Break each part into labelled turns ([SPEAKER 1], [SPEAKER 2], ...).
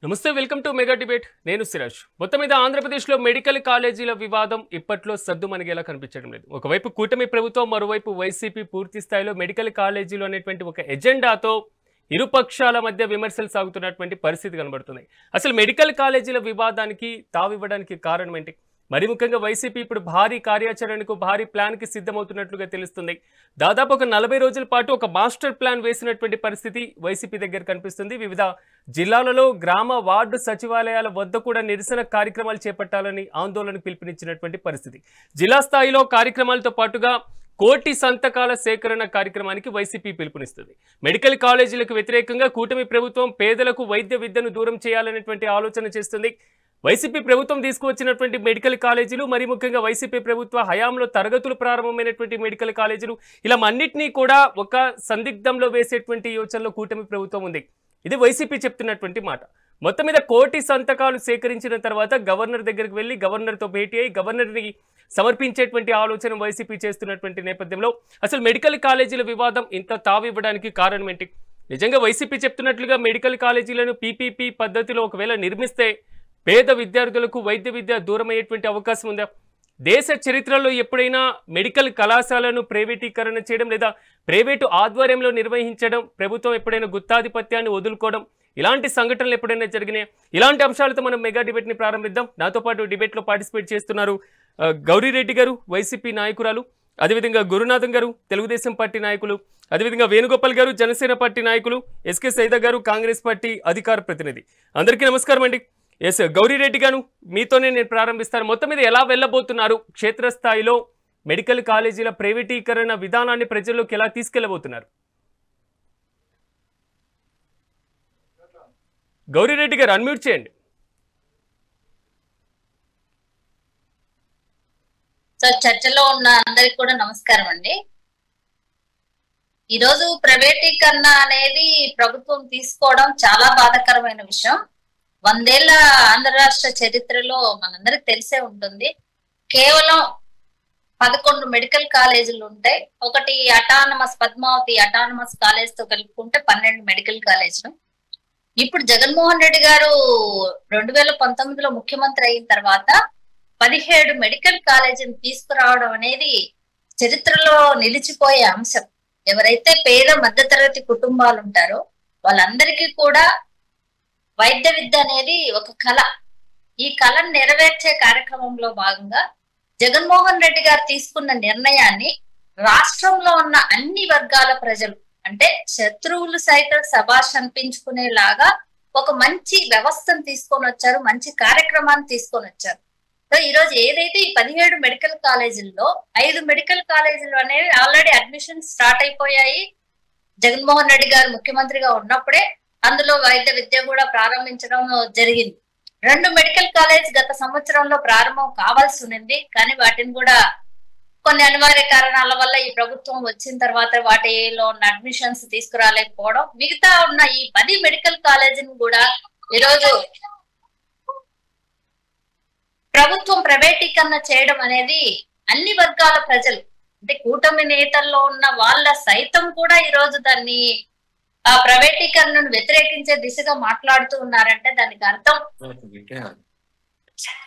[SPEAKER 1] నమస్తే welcome to mega debate నేను సిరాజ్ మొత్తం మీద ఆంధ్రప్రదేశ్లో మెడికల్ కాలేజీల వివాదం ఇప్పట్లో సద్దుమణిగేలా కనిపించడం లేదు. ఒకవైపు కూటమి ప్రభుత్వం, మరోవైపు వైసీపీ పూర్తి స్థాయిలో మెడికల్ కాలేజీలు అనేటువంటి ఒక ఎజెండాతో ఇరుపక్షాల మధ్య విమర్శలు సాగుతున్నటువంటి పరిస్థితి కనబడుతుంది. అసలు మెడికల్ కాలేజీల వివాదానికి తావివ్వడానికి కారణం ఏంటి? మరి ముఖ్యంగా వైసీపీ ఇప్పుడు భారీ కార్యాచరణకు, భారీ ప్లాన్కి సిద్ధమవుతున్నట్లుగా తెలుస్తుంది. దాదాపు ఒక 40 రోజుల పాటు ఒక మాస్టర్ ప్లాన్ వేసినటువంటి పరిస్థితి వైసీపీ దగ్గర కనిపిస్తుంది. వివిధ జిల్లాలలో గ్రామ వార్డు సచివాలయాల వద్ద కూడా నిరసన కార్యక్రమాలు చేపట్టాలని ఆందోళన పిలుపునిచ్చినటువంటి పరిస్థితి. జిల్లా స్థాయిలో కార్యక్రమాలతో పాటుగా 1 కోటి సంతకాల సేకరణ కార్యక్రమానికి వైసీపీ పిలుపునిస్తుంది. మెడికల్ కాలేజీలకు వ్యతిరేకంగా కూటమి ప్రభుత్వం పేదలకు వైద్య విద్యను దూరం చేయాలనేటువంటి ఆలోచన చేస్తుంది. వైసీపీ ప్రభుత్వం తీసుకువచ్చినటువంటి మెడికల్ కాలేజీలు, మరి ముఖ్యంగా వైసీపీ ప్రభుత్వ హయాంలో తరగతులు ప్రారంభమైనటువంటి మెడికల్ కాలేజీలు, ఇలా అన్నింటినీ కూడా ఒక సందిగ్ధంలో వేసేటువంటి యోచనలో కూటమి ప్రభుత్వం ఉంది. ఇది వైసీపీ చెప్తున్నటువంటి మాట. మొత్తం మీద 1 కోటి సంతకాలు సేకరించిన తర్వాత గవర్నర్ దగ్గరికి వెళ్ళి గవర్నర్తో భేటీ అయ్యి గవర్నర్ని సమర్పించేటువంటి ఆలోచన వైసీపీ చేస్తున్నటువంటి నేపథ్యంలో అసలు మెడికల్ కాలేజీల వివాదం ఇంత తావివ్వడానికి కారణం ఏంటి? నిజంగా వైసీపీ చెప్తున్నట్లుగా మెడికల్ కాలేజీలను పీపీపీ పద్ధతిలో ఒకవేళ నిర్మిస్తే పేద విద్యార్థులకు వైద్య విద్య దూరమయ్యేటువంటి అవకాశం ఉందా? దేశ చరిత్రలో ఎప్పుడైనా మెడికల్ కళాశాలను ప్రైవేటీకరణ చేయడం లేదా ప్రైవేటు ఆధ్వర్యంలో నిర్వహించడం, ప్రభుత్వం ఎప్పుడైనా గుత్తాధిపత్యాన్ని వదులుకోవడం, ఇలాంటి సంఘటనలు ఎప్పుడైనా జరిగినాయి? ఇలాంటి అంశాలతో మనం మెగా డిబేట్ని ప్రారంభిద్దాం. నాతో పాటు డిబేట్లో పార్టిసిపేట్ చేస్తున్నారు గౌరీరెడ్డి గారు, వైసీపీ నాయకురాలు, అదేవిధంగా గురునాథన్ గారు, తెలుగుదేశం పార్టీ నాయకులు, అదేవిధంగా వేణుగోపాల్ గారు, జనసేన పార్టీ నాయకులు, ఎస్కే సైదా గారు, కాంగ్రెస్ పార్టీ అధికార ప్రతినిధి. అందరికీ నమస్కారం అండి. ఎస్ గౌరీరెడ్డి గారు, మీతోనే నేను ప్రారంభిస్తాను. మొత్తం మీద ఎలా వెళ్ళబోతున్నారు? క్షేత్రస్థాయిలో మెడికల్ కాలేజీల ప్రైవేటీకరణ విధానాన్ని ప్రజల్లోకి ఎలా తీసుకెళ్లబోతున్నారు? గౌరీరెడ్డి గారు అన్మ్యూట్ చేయండి.
[SPEAKER 2] చర్చలో ఉన్న అందరికి కూడా నమస్కారం అండి. ఈరోజు ప్రైవేటీకరణ అనేది ప్రభుత్వం తీసుకోవడం చాలా బాధాకరమైన విషయం. 100 ఏళ్ల ఆంధ్ర రాష్ట్ర చరిత్రలో మనందరికి తెలిసే ఉంటుంది. కేవలం 11 మెడికల్ కాలేజీలు ఉంటాయి. ఒకటి అటానమస్ పద్మావతి అటానమస్ కాలేజ్ తో కలుపుకుంటే 12 మెడికల్ కాలేజీలు. ఇప్పుడు జగన్మోహన్ రెడ్డి గారు 2019లో ముఖ్యమంత్రి అయిన తర్వాత 17 మెడికల్ కాలేజీని తీసుకురావడం అనేది చరిత్రలో నిలిచిపోయే అంశం. ఎవరైతే పేద మధ్యతరగతి కుటుంబాలు ఉంటారో వాళ్ళందరికీ కూడా వైద్య విద్య అనేది ఒక కళ. ఈ కళను నెరవేర్చే కార్యక్రమంలో భాగంగా జగన్మోహన్ రెడ్డి గారు తీసుకున్న నిర్ణయాన్ని రాష్ట్రంలో ఉన్న అన్ని వర్గాల ప్రజలు, అంటే శత్రువులు సైతం శభాష్ అనిపించుకునేలాగా ఒక మంచి వ్యవస్థను తీసుకొని వచ్చారు, మంచి కార్యక్రమాన్ని తీసుకొని వచ్చారు. సో ఈ రోజు ఏదైతే ఈ 17 మెడికల్ కాలేజీల్లో 5 మెడికల్ కాలేజీలు అనేవి ఆల్రెడీ అడ్మిషన్ స్టార్ట్ అయిపోయాయి. జగన్మోహన్ రెడ్డి గారు ముఖ్యమంత్రిగా ఉన్నప్పుడే అందులో వైద్య విద్య కూడా ప్రారంభించడం జరిగింది. 2 మెడికల్ కాలేజ్ గత సంవత్సరంలో ప్రారంభం కావాల్సి ఉంది, కానీ వాటిని కూడా కొన్ని అనివార్య కారణాల వల్ల ఈ ప్రభుత్వం వచ్చిన తర్వాత వాటిలో ఉన్న అడ్మిషన్స్ తీసుకురాలేకపోవడం, మిగతా ఉన్న ఈ 10 మెడికల్ కాలేజీని కూడా ఈరోజు ప్రభుత్వం ప్రైవేటీకరణ చేయడం అనేది అన్ని వర్గాల ప్రజలు, అంటే కూటమి నేతల్లో ఉన్న వాళ్ళ సైతం కూడా ఈరోజు దాన్ని ఆ ప్రైవేటీకరణను వ్యతిరేకించే దిశగా మాట్లాడుతూ ఉన్నారంటే దానికి అర్థం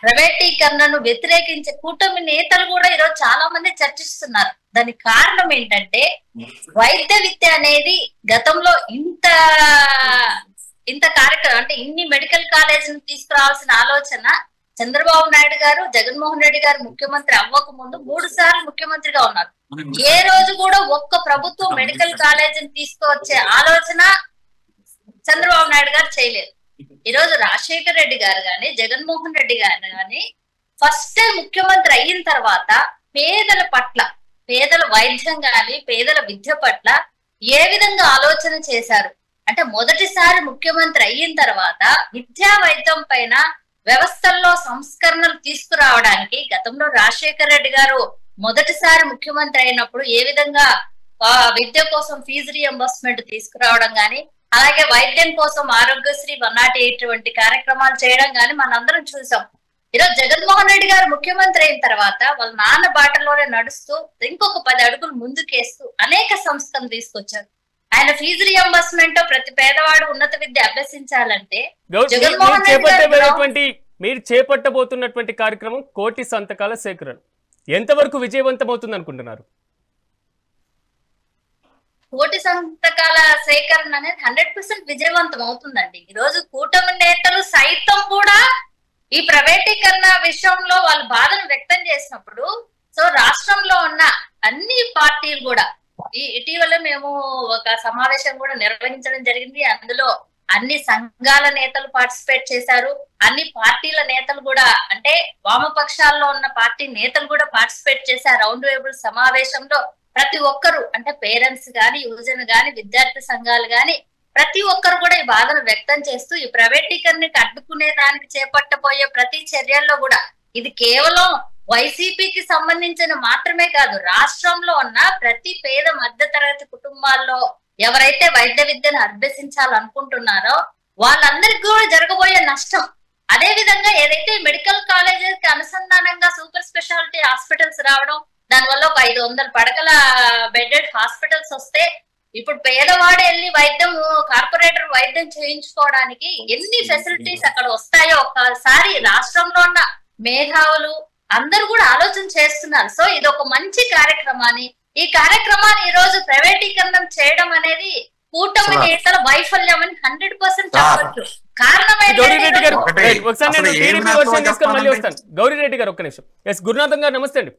[SPEAKER 2] ప్రైవేటీకరణను వ్యతిరేకించే కూటమి నేతలు కూడా ఈరోజు చాలా మంది చర్చిస్తున్నారు. దానికి కారణం ఏంటంటే వైద్య విద్య అనేది గతంలో ఇంత కార్యక్రమం, అంటే ఇన్ని మెడికల్ కాలేజీని తీసుకురావాల్సిన ఆలోచన చంద్రబాబు నాయుడు గారు, జగన్మోహన్ రెడ్డి గారు ముఖ్యమంత్రి అవ్వక ముందు 3 సార్లు ముఖ్యమంత్రిగా ఉన్నారు. ఏ రోజు కూడా ఒక్క ప్రభుత్వం మెడికల్ కాలేజీని తీసుకువచ్చే ఆలోచన చంద్రబాబు నాయుడు గారు చేయలేదు. ఈ రోజు రాజశేఖర రెడ్డి గారు గాని, జగన్మోహన్ రెడ్డి గారు గాని ఫస్ట్ టైం ముఖ్యమంత్రి అయిన తర్వాత పేదల పట్ల, పేదల వైద్యం గాని, పేదల విద్య పట్ల ఏ విధంగా ఆలోచన చేశారు అంటే, మొదటిసారి ముఖ్యమంత్రి అయిన తర్వాత విద్యా వైద్యం పైన వ్యవస్థల్లో సంస్కరణలు తీసుకురావడానికి గతంలో రాజశేఖర రెడ్డి గారు మొదటిసారి ముఖ్యమంత్రి అయినప్పుడు ఏ విధంగా విద్య కోసం ఫీజు రియంబర్స్మెంట్ తీసుకురావడం గాని, అలాగే వైద్యం కోసం ఆరోగ్యశ్రీ 108 వంటి కార్యక్రమాలు చేయడం గాని మనందరం చూసాం. ఈరోజు జగన్మోహన్ రెడ్డి గారు ముఖ్యమంత్రి అయిన తర్వాత వాళ్ళ నాన్న బాటలోనే నడుస్తూ ఇంకొక 10 అడుగులు ముందుకేస్తూ అనేక సంస్థలు తీసుకొచ్చారు. ఆయన ఫీజు రియంబర్స్మెంట్ ప్రతి పేదవాడు ఉన్నత విద్య అభ్యసించాలంటే
[SPEAKER 1] మీరు చేపట్టబోతున్నటువంటి కార్యక్రమం కోటి సంతకాల సేకరణ ఎంతవరకు విజయవంతం అవుతుంది అనుకుంటున్నారు?
[SPEAKER 2] కోటి సంతకాల సేకరణ అనేది 100% విజయవంతం అవుతుందండి. ఈ రోజు కూటమి నేతలు సైతం కూడా ఈ ప్రైవేటీకరణ విషయంలో వాళ్ళ బాధను వ్యక్తం చేసినప్పుడు సో రాష్ట్రంలో ఉన్న అన్ని పార్టీలు కూడా ఇటీవల మేము ఒక సమావేశం కూడా నిర్వహించడం జరిగింది. అందులో అన్ని సంఘాల నేతలు పార్టిసిపేట్ చేశారు, అన్ని పార్టీల నేతలు కూడా అంటే వామపక్షాల్లో ఉన్న పార్టీ నేతలు కూడా పార్టిసిపేట్ చేశారు. రౌండ్ టేబుల్ సమావేశంలో ప్రతి ఒక్కరు అంటే పేరెంట్స్ గాని, యువజన గాని, విద్యార్థి సంఘాలు గాని ప్రతి ఒక్కరు కూడా ఈ బాధను వ్యక్తం చేస్తూ ఈ ప్రైవేటీకరణకి అడ్డుకునే దానికి చేపట్టబోయే ప్రతి చర్యల్లో కూడా ఇది కేవలం వైసీపీకి సంబంధించిన మాత్రమే కాదు, రాష్ట్రంలో ఉన్న ప్రతి పేద మధ్యతరగతి కుటుంబాల్లో ఎవరైతే వైద్య విద్యను అభ్యసించాలనుకుంటున్నారో వాళ్ళందరికీ కూడా జరగబోయే నష్టం. అదే విధంగా ఏదైతే మెడికల్ కాలేజెస్ కి అనుసంధానంగా సూపర్ స్పెషాలిటీ హాస్పిటల్స్ రావడం, దానివల్ల ఒక 500 పడకల బెడెడ్ హాస్పిటల్స్ వస్తే ఇప్పుడు పేదవాడు వెళ్ళి వైద్యం కార్పొరేటర్ వైద్యం చేయించుకోవడానికి ఎన్ని ఫెసిలిటీస్ అక్కడ వస్తాయో ఒక్కసారి రాష్ట్రంలో ఉన్న మేధావులు అందరూ కూడా ఆలోచన చేస్తున్నారు. సో ఇది ఒక మంచి కార్యక్రమాన్ని, ఈ కార్యక్రమాన్ని ఈ రోజు ప్రైవేటీకరణం చేయడం అనేది కూటమి నేతల వైఫల్యం అని 100% చెప్పచ్చు. కారణం
[SPEAKER 1] గౌరీరెడ్డి గారు ఒక్క నిమిషం. ఎస్ గురునాథం గారు నమస్తే అండి.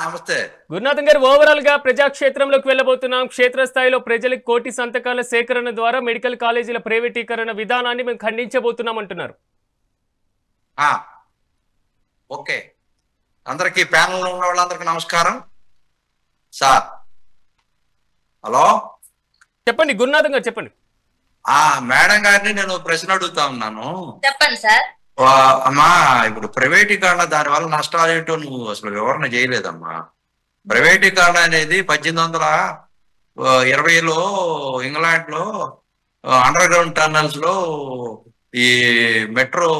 [SPEAKER 3] నమస్తే
[SPEAKER 1] గురునాథం గారు, ఓవరాల్ గా ప్రజాక్షేత్రంలోకి వెళ్ళబోతున్నాం. క్షేత్రస్థాయిలో ప్రజలకు కోటి సంతకాల సేకరణ ద్వారా మెడికల్ కాలేజీల ప్రైవేటీకరణ విధానాన్ని మేము ఖండించబోతున్నాం అంటున్నారు.
[SPEAKER 3] ఓకే, అందరికి ప్యానల్ ఉన్న వాళ్ళందరికీ నమస్కారం. సార్ హలో
[SPEAKER 1] చెప్పండి గురునాథం గారు చెప్పండి.
[SPEAKER 3] మేడం గారిని నేను ప్రశ్న అడుగుతా ఉన్నాను.
[SPEAKER 2] చెప్పండి సార్.
[SPEAKER 3] అమ్మా, ఇప్పుడు ప్రైవేటీకరణ దాని వల్ల నష్టాలు ఏంటో నువ్వు అసలు వివరణ చేయలేదమ్మా. ప్రైవేటీకరణ అనేది 1820లో ఇంగ్లాండ్ లో అండర్ గ్రౌండ్ టన్నల్స్ లో ఈ మెట్రో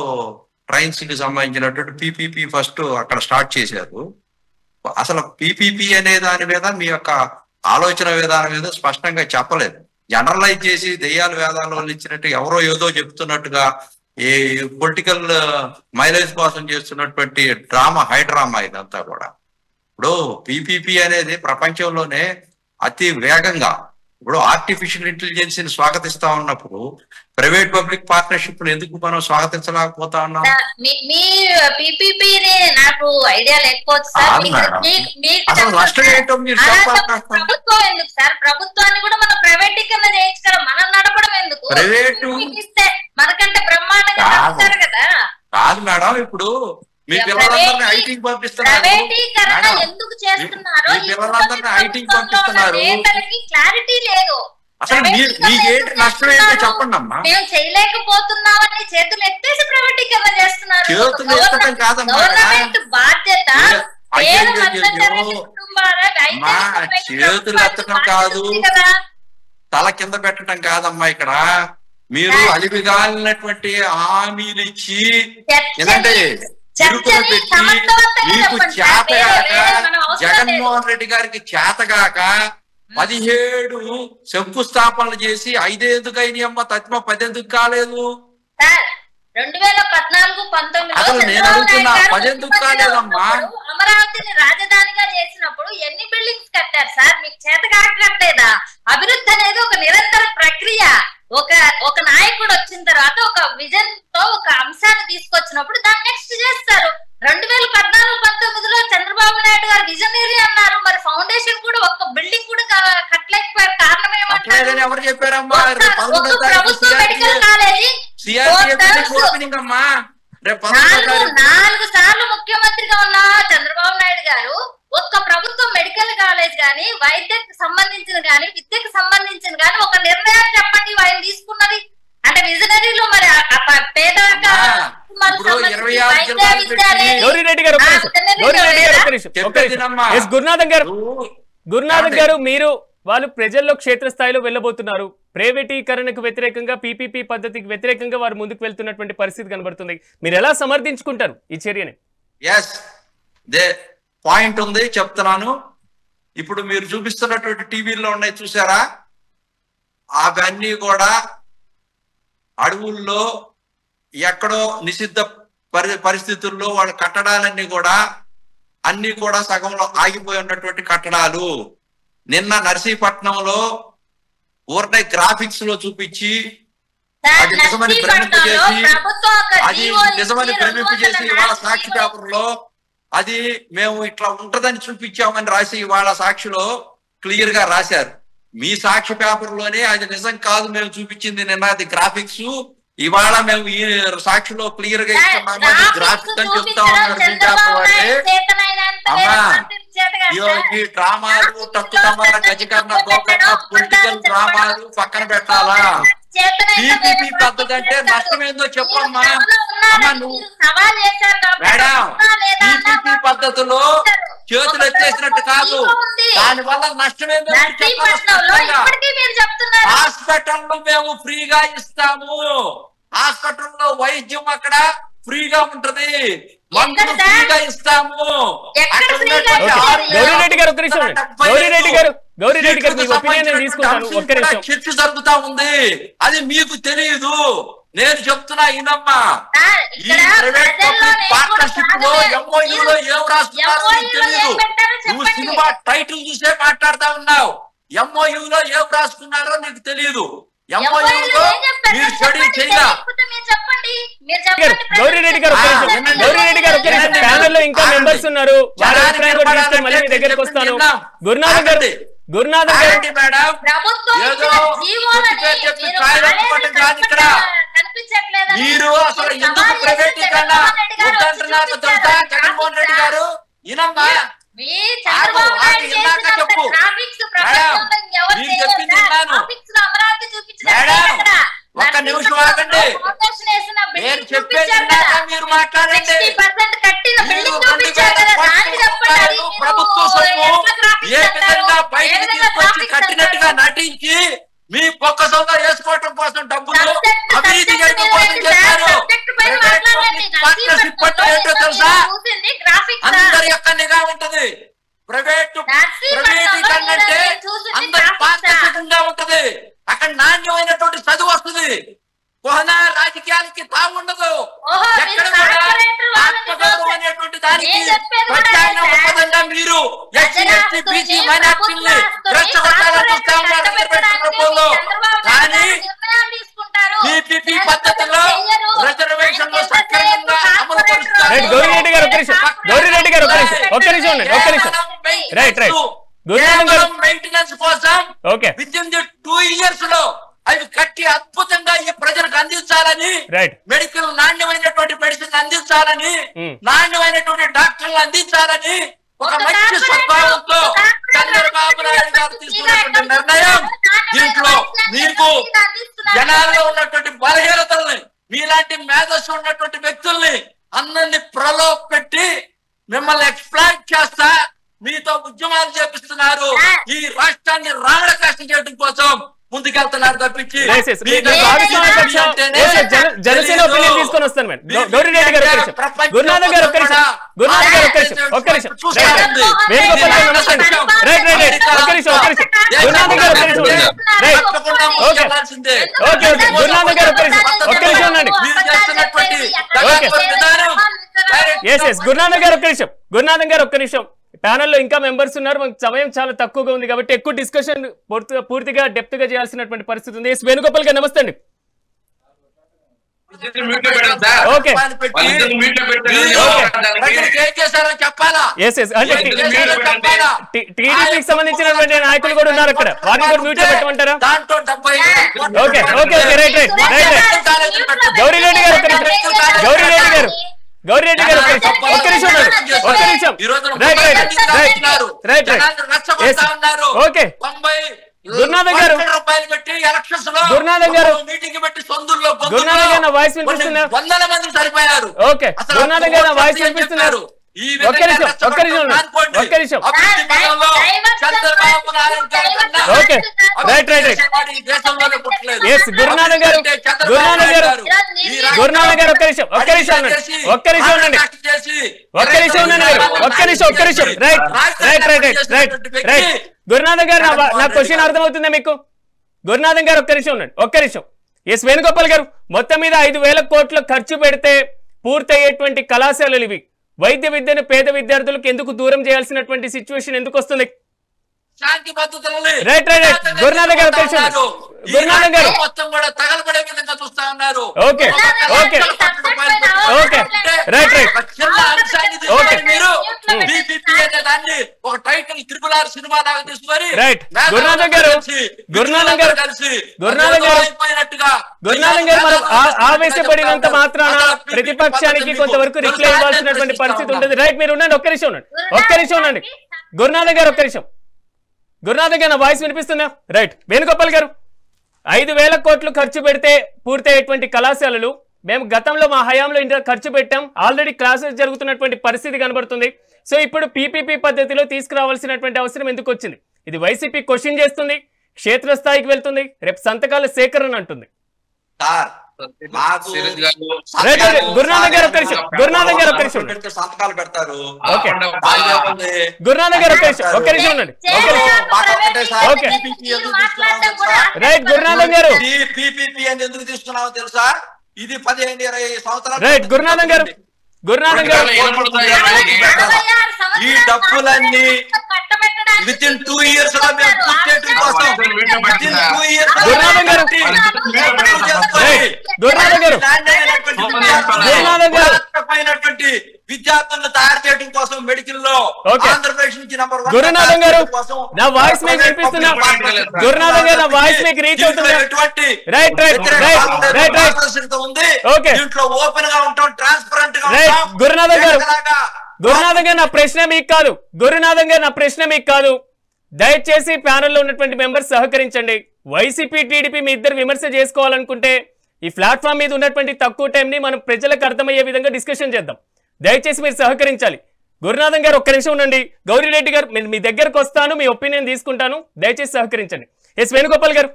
[SPEAKER 3] ట్రైన్స్ కి సంబంధించినటువంటి పీపీపీ ఫస్ట్ అక్కడ స్టార్ట్ చేశారు. అసలు పీపీపీ అనే దాని మీద మీ యొక్క ఆలోచన విధానం మీద స్పష్టంగా చెప్పలేదు. జనరలైజ్ చేసి దెయ్యాలు వేదాలు ఇచ్చినట్టు ఎవరో ఏదో చెప్తున్నట్టుగా ఈ పొలిటికల్ మైలేజ్ కోసం చేస్తున్నటువంటి డ్రామా, హైడ్రామా ఇదంతా కూడా. ఇప్పుడు పీపీపీ అనేది ప్రపంచంలోనే అతి వేగంగా ఇప్పుడు ఆర్టిఫిషియల్ ఇంటెలిజెన్స్ ని స్వాగతిస్తా ఉన్నప్పుడు ప్రైవేట్ పబ్లిక్ పార్ట్నర్షిప్ ఎందుకు మనం స్వాగతించలేకపోతా ఉన్నాం?
[SPEAKER 2] మీ పీపీపీని నాకు ఐడియా లేకపోవచ్చు సార్.
[SPEAKER 3] నష్టం ఏంటో మీరు
[SPEAKER 2] ప్రభుత్వం ఎందుకు సార్? ప్రభుత్వాన్ని కూడా మనం ప్రైవేటీకరణ చేయించగలం, మనం నడపడం ఎందుకు?
[SPEAKER 3] ప్రైవేటు
[SPEAKER 2] మనకంటే బ్రహ్మాండంగా నడుపుతారు కదా.
[SPEAKER 3] కాదు మేడం, ఇప్పుడు మీ పిల్లలందరినీ ఐటీకి పంపిస్తున్నారు.
[SPEAKER 2] ప్రైవేటీకరణ ఎందుకు చేస్తున్నారో
[SPEAKER 3] పిల్లలందరినీ ఐటీకి పంపిస్తున్నారు.
[SPEAKER 2] క్లారిటీ లేదు.
[SPEAKER 3] అసలు మీకేంటి నష్టం ఏంటో చెప్పండి అమ్మా.
[SPEAKER 2] మేము చేయలేకపోతున్నామని చేతులు ఎత్తేసి ప్రైవేటీకరణ చేస్తున్నారు.
[SPEAKER 3] చేతులు ఎత్తడం కాదమ్మా,
[SPEAKER 2] గవర్నమెంట్ బాధ్యత.
[SPEAKER 3] చేతులు ఎత్తడం కాదు, తల కింద పెట్టడం కాదమ్మా. ఇక్కడ మీరు అలివిగాలినటువంటి హామీలు ఇచ్చి ఏంటంటే ఇరుకులు పెట్టి మీకు చేతగాక, జగన్మోహన్ రెడ్డి గారికి చేతగాక 17 శంకుస్థాపనలు చేసి 5 ఎందుకు అయినాయి అమ్మ? తత్మ 10 ఎందుకు కాలేదు?
[SPEAKER 2] 2014-19
[SPEAKER 3] అసలు నేను అడుగుతున్నా, 10 ఎందుకు కాలేదమ్మా?
[SPEAKER 2] అమరావతిని రాజధానిగా చేసినప్పుడు ఎన్ని బిల్డింగ్స్ కట్టారు సార్? మీకు చేత కాకట్లేదా? అభివృద్ధి అనేది ఒక నిరంతర ప్రక్రియ. ఒక నాయకుడు వచ్చిన తర్వాత ఒక విజన్ తో ఒక అంశాన్ని తీసుకొచ్చినప్పుడు దాన్ని నెక్స్ట్ చేస్తారు. 2014-19లో చంద్రబాబు నాయుడు గారు విజనరీ అన్నారు, మరి ఫౌండేషన్ కూడా ఒక్క బిల్డింగ్ కూడా కట్టలేకపోయారు. కారణం ఏమంటారు?
[SPEAKER 3] ఎవరు చెప్పారమ్మా?
[SPEAKER 2] ప్రభుత్వ మెడికల్ కాలేజీ 4 సార్లు ముఖ్యమంత్రిగా ఉన్న చంద్రబాబు నాయుడు గారు ఒక్క ప్రభుత్వ మెడికల్ కాలేజ్ గాని, వైద్యకు సంబంధించిన గాని, విద్యకు సంబంధించిన గాని ఒక నిర్ణయాన్ని చెప్పండి ఆయన తీసుకున్నది. అంటే విజనరీలో మరి
[SPEAKER 1] గురునాథం గారు, మీరు వాళ్ళు ప్రజల్లో క్షేత్రస్థాయిలో వెళ్ళబోతున్నారు. ప్రైవేటీకరణకు వ్యతిరేకంగా, పీపీపీ పద్ధతికి వ్యతిరేకంగా వారు ముందుకు వెళ్తున్నటువంటి పరిస్థితి కనబడుతుంది. మీరు ఎలా సమర్థించుకుంటారు ఈ చర్యని?
[SPEAKER 3] పాయింట్ ఉంది, చెప్తున్నాను. ఇప్పుడు మీరు చూపిస్తున్నటువంటి టీవీల్లో ఉన్నాయి చూసారా? అవన్నీ కూడా అడవుల్లో ఎక్కడో నిషిద్ధ పరిస్థితుల్లో వాళ్ళ కట్టడాలన్నీ కూడా అన్ని కూడా సగంలో ఆగిపోయి ఉన్నటువంటి కట్టడాలు. నిన్న నర్సీపట్నంలో ఊరికే గ్రాఫిక్స్ లో చూపించి అది నిజమని భ్రమింపజేసి ఇవాళ సాక్షి పేపర్లో అది మేము ఇట్లా ఉంటదని చూపించామని రాసి ఇవాళ సాక్షిలో క్లియర్ గా రాశారు. మీ సాక్షి పేపర్ లోనే అది నిజం కాదు మేము చూపించింది నిన్న అది గ్రాఫిక్స్, ఇవాళ మేము ఈ సాక్షిలో క్లియర్ గా ఇస్తున్నాము అది గ్రాఫిక్స్ అని చెప్తా ఉన్నారు మీ పేపర్ వాళ్ళే. అమ్మా ఈ డ్రామాలు టక్కుటమాల గజకర్ణ గోకర్ణ పొలిటికల్ డ్రామాలు పక్కన పెట్టాలా? టీపీపీ పద్ధతి అంటే నష్టం ఏందో చెప్పమ్మా. అమ్మా నువ్వు మేడం టీపీపీ పద్ధతిలో చేతులు ఎత్తేసినట్టు కాదు, దాని వల్ల నష్టం ఏందో హాస్పిటల్ మేము ఫ్రీగా ఇస్తాము, హాస్పిటల్లో వైద్యం అక్కడ ఫ్రీగా ఉంటది, మందులు ఫ్రీగా ఇస్తాము. చర్చ జరుగుతా ఉంది, అది మీకు తెలియదు. నేను చెప్తున్నా ఈనమ్మా, ఈ ప్రైవేట్ పబ్లిక్ పార్ట్నర్షిప్ లో ఎంఓయూలో ఏం రాస్తున్నారో నీకు తెలియదు. నువ్వు సినిమా టైటిల్ చూసే మాట్లాడుతా ఉన్నావు, ఎంఓయూలో ఏం రాసుకున్నారో నీకు తెలియదు. ఎంఓయూలో మీరు స్టడీ చేయాల.
[SPEAKER 1] గౌరీరెడ్డి గారు ప్యానెల్ లో ఇంకా మెంబర్స్ ఉన్నారు, మళ్ళీ మీ దగ్గరకు వస్తాను. గురునాథన్ గారు
[SPEAKER 3] మీరు అసలు ఎందుకు ప్రైవేటీకరణ వద్దంటున్నారు తెలుసా జగన్మోహన్ రెడ్డి గారు? ఈనమ్మా చెప్పు నేను చెప్పించున్నాను మేడం, ఒక్క నిమిషం ఆగండి, నేను చెప్పేది మీరు మాట్లాడండి. ప్రభుత్వ సొమ్ము ఏ విధంగా బయటకు తీసుకొచ్చి కట్టినట్టుగా నటించి మీ పొక్కసంలో వేసుకోవటం కోసం డబ్బులు అభివృద్ధి చేయడం కోసం చేస్తారు. పార్ట్నర్షిప్ అంటే ఏంటో తెలుసా? అందరి యొక్క నిఘా ఉంటది. ప్రైవేటీకరణ అంటే అందరి పారదర్శకంగా ఉంటది, అక్కడ నాణ్యమైనటువంటి చదువు వస్తుంది, కోహనా రాజకీయాలకి తాగుండదు, ఎక్కడ కూడా ఆత్మగౌరవం అనేటువంటి దానికి ప్రత్యామ్నాయంగా మీరు ఎస్సీ ఎస్టీ బీసీ మైనార్టీల్ని రెచ్చగొట్టాలని చూస్తా ఉన్నారు. కానీ టీపీపీ పద్ధతిలో రిజర్వేషన్లు సక్రమంగా అమలు పరుస్తారు.
[SPEAKER 1] గౌరీరెడ్డి గారు
[SPEAKER 3] మెయింటెనెన్స్ కోసం విత్ ఇన్ ది 2 years లో అవి కట్టి అద్భుతంగా ఈ ప్రజలకు అందించాలని, మెడికల్ నాణ్యమైనటువంటి మెడిసిన్ అందించాలని, నాణ్యమైనటువంటి డాక్టర్లు అందించాలని ఒక మంచి స్వభావంతో చంద్రబాబు నాయుడు గారు తీసుకున్నటువంటి నిర్ణయం. దీంట్లో మీకు జనాల్లో ఉన్నటువంటి బలహీనతల్ని, మీలాంటి మేధస్సు ఉన్నటువంటి వ్యక్తుల్ని అందరినీ ప్రలోభ పెట్టి మిమ్మల్ని ఎక్స్ప్లాయిట్ చేస్తా మీతో ఉద్యమాలు చేపిస్తున్నారు. ఈ రాష్ట్రాన్ని రావణ కష్టం చేయడం కోసం ముందుకెళ్తున్నారు తప్పించి
[SPEAKER 1] జనసేన ఒపీనియన్ తీసుకొని వస్తాను మేడం. గౌరీరెడ్డి గారు గురునాథన్ గారు గురునాథన్ గారు ఒక్క నిమిషం. ప్యానెల్లో ఇంకా మెంబర్స్ ఉన్నారు, మనకు సమయం చాలా తక్కువగా ఉంది కాబట్టి ఎక్కువ డిస్కషన్ పూర్తిగా డెప్త్ గా చేయాల్సినటువంటి పరిస్థితి ఉంది. వేణుగోపాల్ గారు నమస్తే అండి. టీడీపీకి సంబంధించినటువంటి నాయకులు కూడా ఉన్నారు అక్కడ, వారిని కూడా మ్యూట్ పెట్టమంటారా? Okay okay okay right right right right. Gauri Reddy గారు ఒక్క నిమిషం right right right right okay. Gurunathan గారు నా వాయిస్ వినిపిస్తున్నారు? ఓకే గురునాథన్ గారు నా వాయిస్ వినిపిస్తున్నారు? ఒక్క నిమిషం okay right right right yes Gurunathan గారు ఒక్క నిమిషం ఉండండి right right right right right right. Gurunathan గారు నా క్వశ్చన్ అర్థమవుతుందా మీకు? గురునాథం గారు ఒక్క నిమిషం ఉండండి, ఒక్క నిమిషం. ఎస్ వేణుగోపాల్ గారు, మొత్తం మీద 5,000 కోట్లు ఖర్చు పెడితే పూర్తయ్యేటువంటి కళాశాలలు ఇవి. వైద్య విద్యను పేద విద్యార్థులకు ఎందుకు దూరం చేయాల్సినటువంటి సిచ్యువేషన్ ఎందుకు వస్తుంది?
[SPEAKER 4] శాంతి భద్రతలని
[SPEAKER 1] రైట్ రైట్ రైట్ గురునాథం గారు ఒక్క నిమిషం. గురునాథం గారు
[SPEAKER 4] మొత్తం కూడా తగలబడే విధంగా చూస్తా ఉన్నారు.
[SPEAKER 1] Okay okay okay right right
[SPEAKER 4] చిన్న అంశాన్ని తీసుకొని మీరు బీపీపీ అనే దాన్ని ఒక టైటిల్ RRR సినిమా లాగా తీసుకొని
[SPEAKER 1] రైట్ గురునాథం గారు గురునాథం గారు గురునాథం గారు గురునాథం గారు మనం ఆవేశపడినంత మాత్రాన ప్రతిపక్షానికి కొంతవరకు రిప్లై ఇవ్వాల్సినటువంటి పరిస్థితి ఉంటుంది. రైట్ మీరు ఉండండి, ఒక్క నిమిషం ఉండండి, ఒక్క నిమిషం ఉండండి. గురునాథం గారు ఒక్క నిమిషం. గురునాథం గారు నా వాయిస్ వినిపిస్తుందా? రైట్ వేణుగోపాల్ గారు, 5,000 కోట్లు ఖర్చు పెడితే పూర్తయ్యేటువంటి కళాశాలలు మేము గతంలో మా హయాంలో ఇంత ఖర్చు పెట్టాం, ఆల్రెడీ క్లాసెస్ జరుగుతున్నటువంటి పరిస్థితి కనబడుతుంది. సో ఇప్పుడు పీపీపీ పద్ధతిలో తీసుకురావాల్సినటువంటి అవసరం ఎందుకు వచ్చింది? ఇది వైసీపీ క్వశ్చన్ చేస్తుంది, క్షేత్రస్థాయికి వెళ్తుంది, రేపు సంతకాల సేకరణ అంటుంది. గురునాథం గారు ఒక్క నిమిషం, గురునాథం గారు ఒక్క నిమిషం,
[SPEAKER 3] సంతకాలు పెడతారు.
[SPEAKER 1] ఓకే గురునాథం గారు ఒక్క నిమిషం, ఒక్క నిమిషం ఉండండి. ఓకే రైట్ గురునాథం గారు,
[SPEAKER 3] పీపీపీ అని ఎందుకు తీసుకున్నామో తెలుసా? ఇది 15-20 సంవత్సరాలు.
[SPEAKER 1] రైట్ గురునాథం గారు, గురునాథం గారు
[SPEAKER 3] ఈ డబ్బులన్నీ వితిన్ 2 years లో మేము పూర్తి కోసం
[SPEAKER 1] గురునాథం గారు గురునాథం గారు గురునాథం గారు
[SPEAKER 3] విద్యార్థులను తయారు చేయడం కోసం మెడికల్ లో ఆంధ్రప్రదేశ్ నుంచి నంబర్ 1
[SPEAKER 1] గురునాథం గారు నా వాయిస్ మీకు వినిపిస్తున్నా? గురునాథం గారు నా వాయిస్ మీకు రీచ్ అవుతుందా? Right right right right right
[SPEAKER 3] ఉంది.
[SPEAKER 1] ఓకే
[SPEAKER 3] దీంట్లో ఓపెన్ గా ఉంటాం, ట్రాన్స్పరెంట్ గా
[SPEAKER 1] రైట్
[SPEAKER 3] ఉంటాం.
[SPEAKER 1] గురునాథం గారు, గురునాథం గారు నా ప్రశ్న మీకు కాదు, గురునాథం గారు నా ప్రశ్న మీకు కాదు. దయచేసి ప్యానెల్లో ఉన్నటువంటి మెంబర్స్ సహకరించండి. వైసీపీ టీడీపీ మీ ఇద్దరు విమర్శ చేసుకోవాలనుకుంటే ఈ ప్లాట్ఫామ్ మీద ఉన్నటువంటి తక్కువ టైంని మనం ప్రజలకు అర్థమయ్యే విధంగా డిస్కషన్ చేద్దాం. దయచేసి మీరు సహకరించాలి. గురునాథం గారు ఒక్క నిమిషం ఉండండి. గౌరీరెడ్డి గారు మీ దగ్గరకు వస్తాను, మీ ఒపీనియన్ తీసుకుంటాను, దయచేసి సహకరించండి. ఎస్ వేణుగోపాల్ గారు.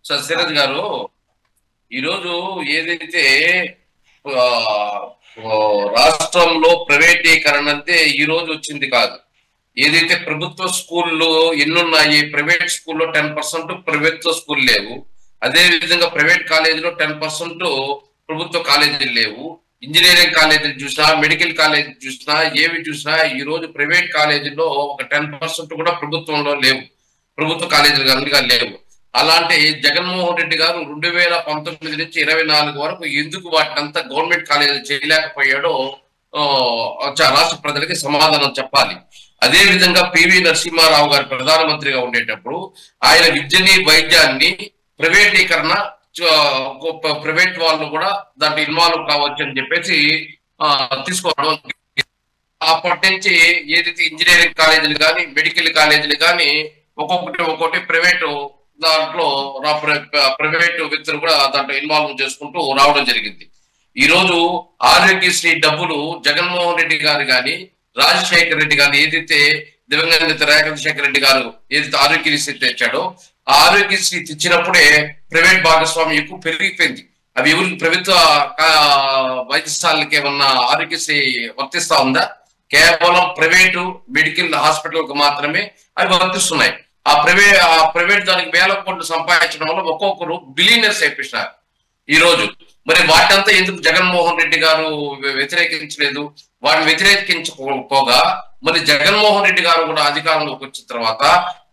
[SPEAKER 5] సిరాజ్ గారు, ఈరోజు ఏదైతే రాష్ట్రంలో ప్రైవేటీకరణ అంటే ఈ రోజు వచ్చింది కాదు. ఏదైతే ప్రభుత్వ స్కూళ్ళు ఎన్నున్నాయి, ప్రైవేట్ స్కూల్లో 10% ప్రభుత్వ స్కూల్ లేవు. అదే విధంగా ప్రైవేట్ కాలేజీలో 10% ప్రభుత్వ కాలేజీలు లేవు. ఇంజనీరింగ్ కాలేజీలు చూసినా, మెడికల్ కాలేజీ చూసినా, ఏవి చూసినా ఈ రోజు ప్రైవేట్ కాలేజీలో ఒక 10% కూడా ప్రభుత్వంలో లేవు, ప్రభుత్వ కాలేజీలు అందుగా లేవు. అలాంటి జగన్మోహన్ రెడ్డి గారు 2019 నుంచి 24 వరకు ఎందుకు వాటినంతా గవర్నమెంట్ కాలేజీలు చేయలేకపోయాడో రాష్ట్ర ప్రజలకి సమాధానం చెప్పాలి. అదే విధంగా పివి నరసింహారావు గారు ప్రధానమంత్రిగా ఉండేటప్పుడు ఆయన విద్యని వైద్యాన్ని ప్రైవేటీకరణ, ప్రైవేట్ వాళ్ళు కూడా దాంట్లో ఇన్వాల్వ్ కావచ్చు అని చెప్పేసి తీసుకోవడం. అప్పటి నుంచి ఏదైతే ఇంజనీరింగ్ కాలేజీలు కానీ, మెడికల్ కాలేజీలు కానీ ఒక్కొక్కటి ప్రైవేటు దాంట్లో ప్రైవేటు వ్యక్తులు కూడా దాంట్లో ఇన్వాల్వ్ చేసుకుంటూ రావడం జరిగింది. ఈ రోజు ఆరోగ్యశ్రీ డబ్బులు జగన్మోహన్ రెడ్డి గారు కానీ, రాజశేఖర రెడ్డి గారు ఏదైతే దివంగత రాజశేఖర రెడ్డి గారు ఏదైతే ఆరోగ్యశ్రీ తెచ్చాడో ఆ ఆరోగ్యశ్రీ తెచ్చినప్పుడే ప్రైవేట్ భాగస్వామ్యం ఎక్కువ పెరిగిపోయింది. అవి ఎవరికి ప్రభుత్వ వైద్యశాలకి ఏమన్నా ఆరోగ్యశ్రీ వర్తిస్తా ఉందా? కేవలం ప్రైవేటు మెడికల్ హాస్పిటల్ కు మాత్రమే అవి వర్తిస్తున్నాయి. ఆ ప్రైవేట్ దానికి 1000 కోట్లు సంపాదించడం వల్ల ఒక్కొక్కరు బిలియనర్స్ అయిపోయినారు ఈ రోజు. మరి వాటంతా ఎందుకు జగన్మోహన్ రెడ్డి గారు వ్యతిరేకించలేదు? వాటిని వ్యతిరేకించకపోగా మరి జగన్మోహన్ రెడ్డి గారు కూడా అధికారంలోకి వచ్చిన తర్వాత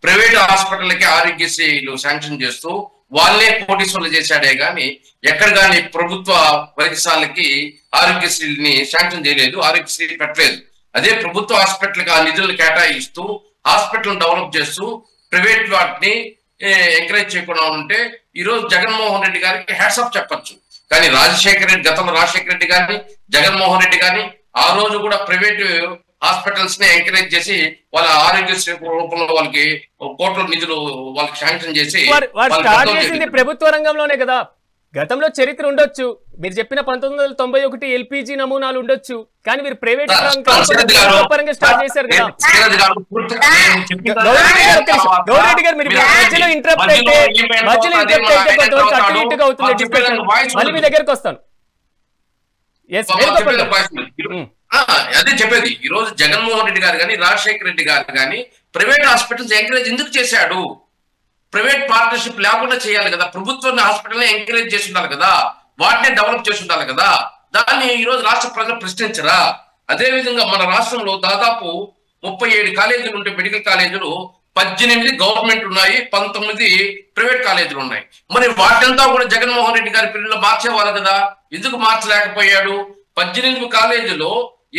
[SPEAKER 5] ప్రైవేట్ హాస్పిటల్కి ఆరోగ్యశ్రీలు శాంక్షన్ చేస్తూ వాళ్ళే కోటీశ్వర్లు చేశాడే గాని ఎక్కడ కానీ ప్రభుత్వ వైద్యశాలకి ఆరోగ్యశ్రీని శాంక్షన్ చేయలేదు, ఆరోగ్యశ్రీ పెట్టలేదు. అదే ప్రభుత్వ హాస్పిటల్కి ఆ నిధులను కేటాయిస్తూ హాస్పిటల్ డెవలప్ చేస్తూ ప్రైవేట్ వాటిని ఎంకరేజ్ చేయకుండా ఉంటే ఈ రోజు జగన్మోహన్ రెడ్డి గారికి హ్యాట్స్ ఆఫ్ చెప్పచ్చు. కానీ గతంలో రాజశేఖర రెడ్డి గారిని, జగన్మోహన్ రెడ్డి గారిని ఆ రోజు కూడా ప్రైవేట్ హాస్పిటల్స్ ని ఎంకరేజ్ చేసి వాళ్ళ ఆరోగ్యశ్రీ రూపంలో వాళ్ళకి కోట్ల నిధులు వాళ్ళకి శాంక్షన్ చేసి
[SPEAKER 1] ప్రభుత్వ రంగంలోనే కదా. గతంలో చరిత్ర ఉండొచ్చు, మీరు చెప్పిన 1991 ఎల్పిజి నమూనాలు ఉండొచ్చు, కానీ మీరు ప్రైవేట్ పరంగా స్టార్ట్ చేశారు కదా. గౌరెడ్డి గారు మీరు మధ్యలో ఇంటరప్ట్ అయితే కొంతవరకు అటు ఇటుగా అవుతుంది డిస్కషన్. మళ్ళీ మీ దగ్గరకు వస్తాను.
[SPEAKER 5] అదే చెప్పేది, ఈ రోజు జగన్మోహన్ రెడ్డి గారు కానీ, రాజశేఖర రెడ్డి గారు కానీ ప్రైవేట్ హాస్పిటల్స్ ఎంకరేజ్ ఎందుకు చేశాడు? ప్రైవేట్ పార్ట్నర్షిప్ లేకుండా చేయాలి కదా, ప్రభుత్వాన్ని హాస్పిటల్ని ఎంకరేజ్ చేసి ఉండాలి కదా, వాటిని డెవలప్ చేసి ఉండాలి కదా. దాన్ని ఈ రోజు రాష్ట్ర ప్రజలు ప్రశ్నించరా? అదే విధంగా మన రాష్ట్రంలో దాదాపు 37 కాలేజీలు ఉంటే మెడికల్ కాలేజీలు 18 గవర్నమెంట్ ఉన్నాయి, 19 ప్రైవేట్ కాలేజీలు ఉన్నాయి. మరి వాటింతా కూడా జగన్మోహన్ రెడ్డి గారి పీరియడ్లో మార్చేవాళ్ళు కదా, ఎందుకు మార్చలేకపోయాడు? 18 కాలేజీలో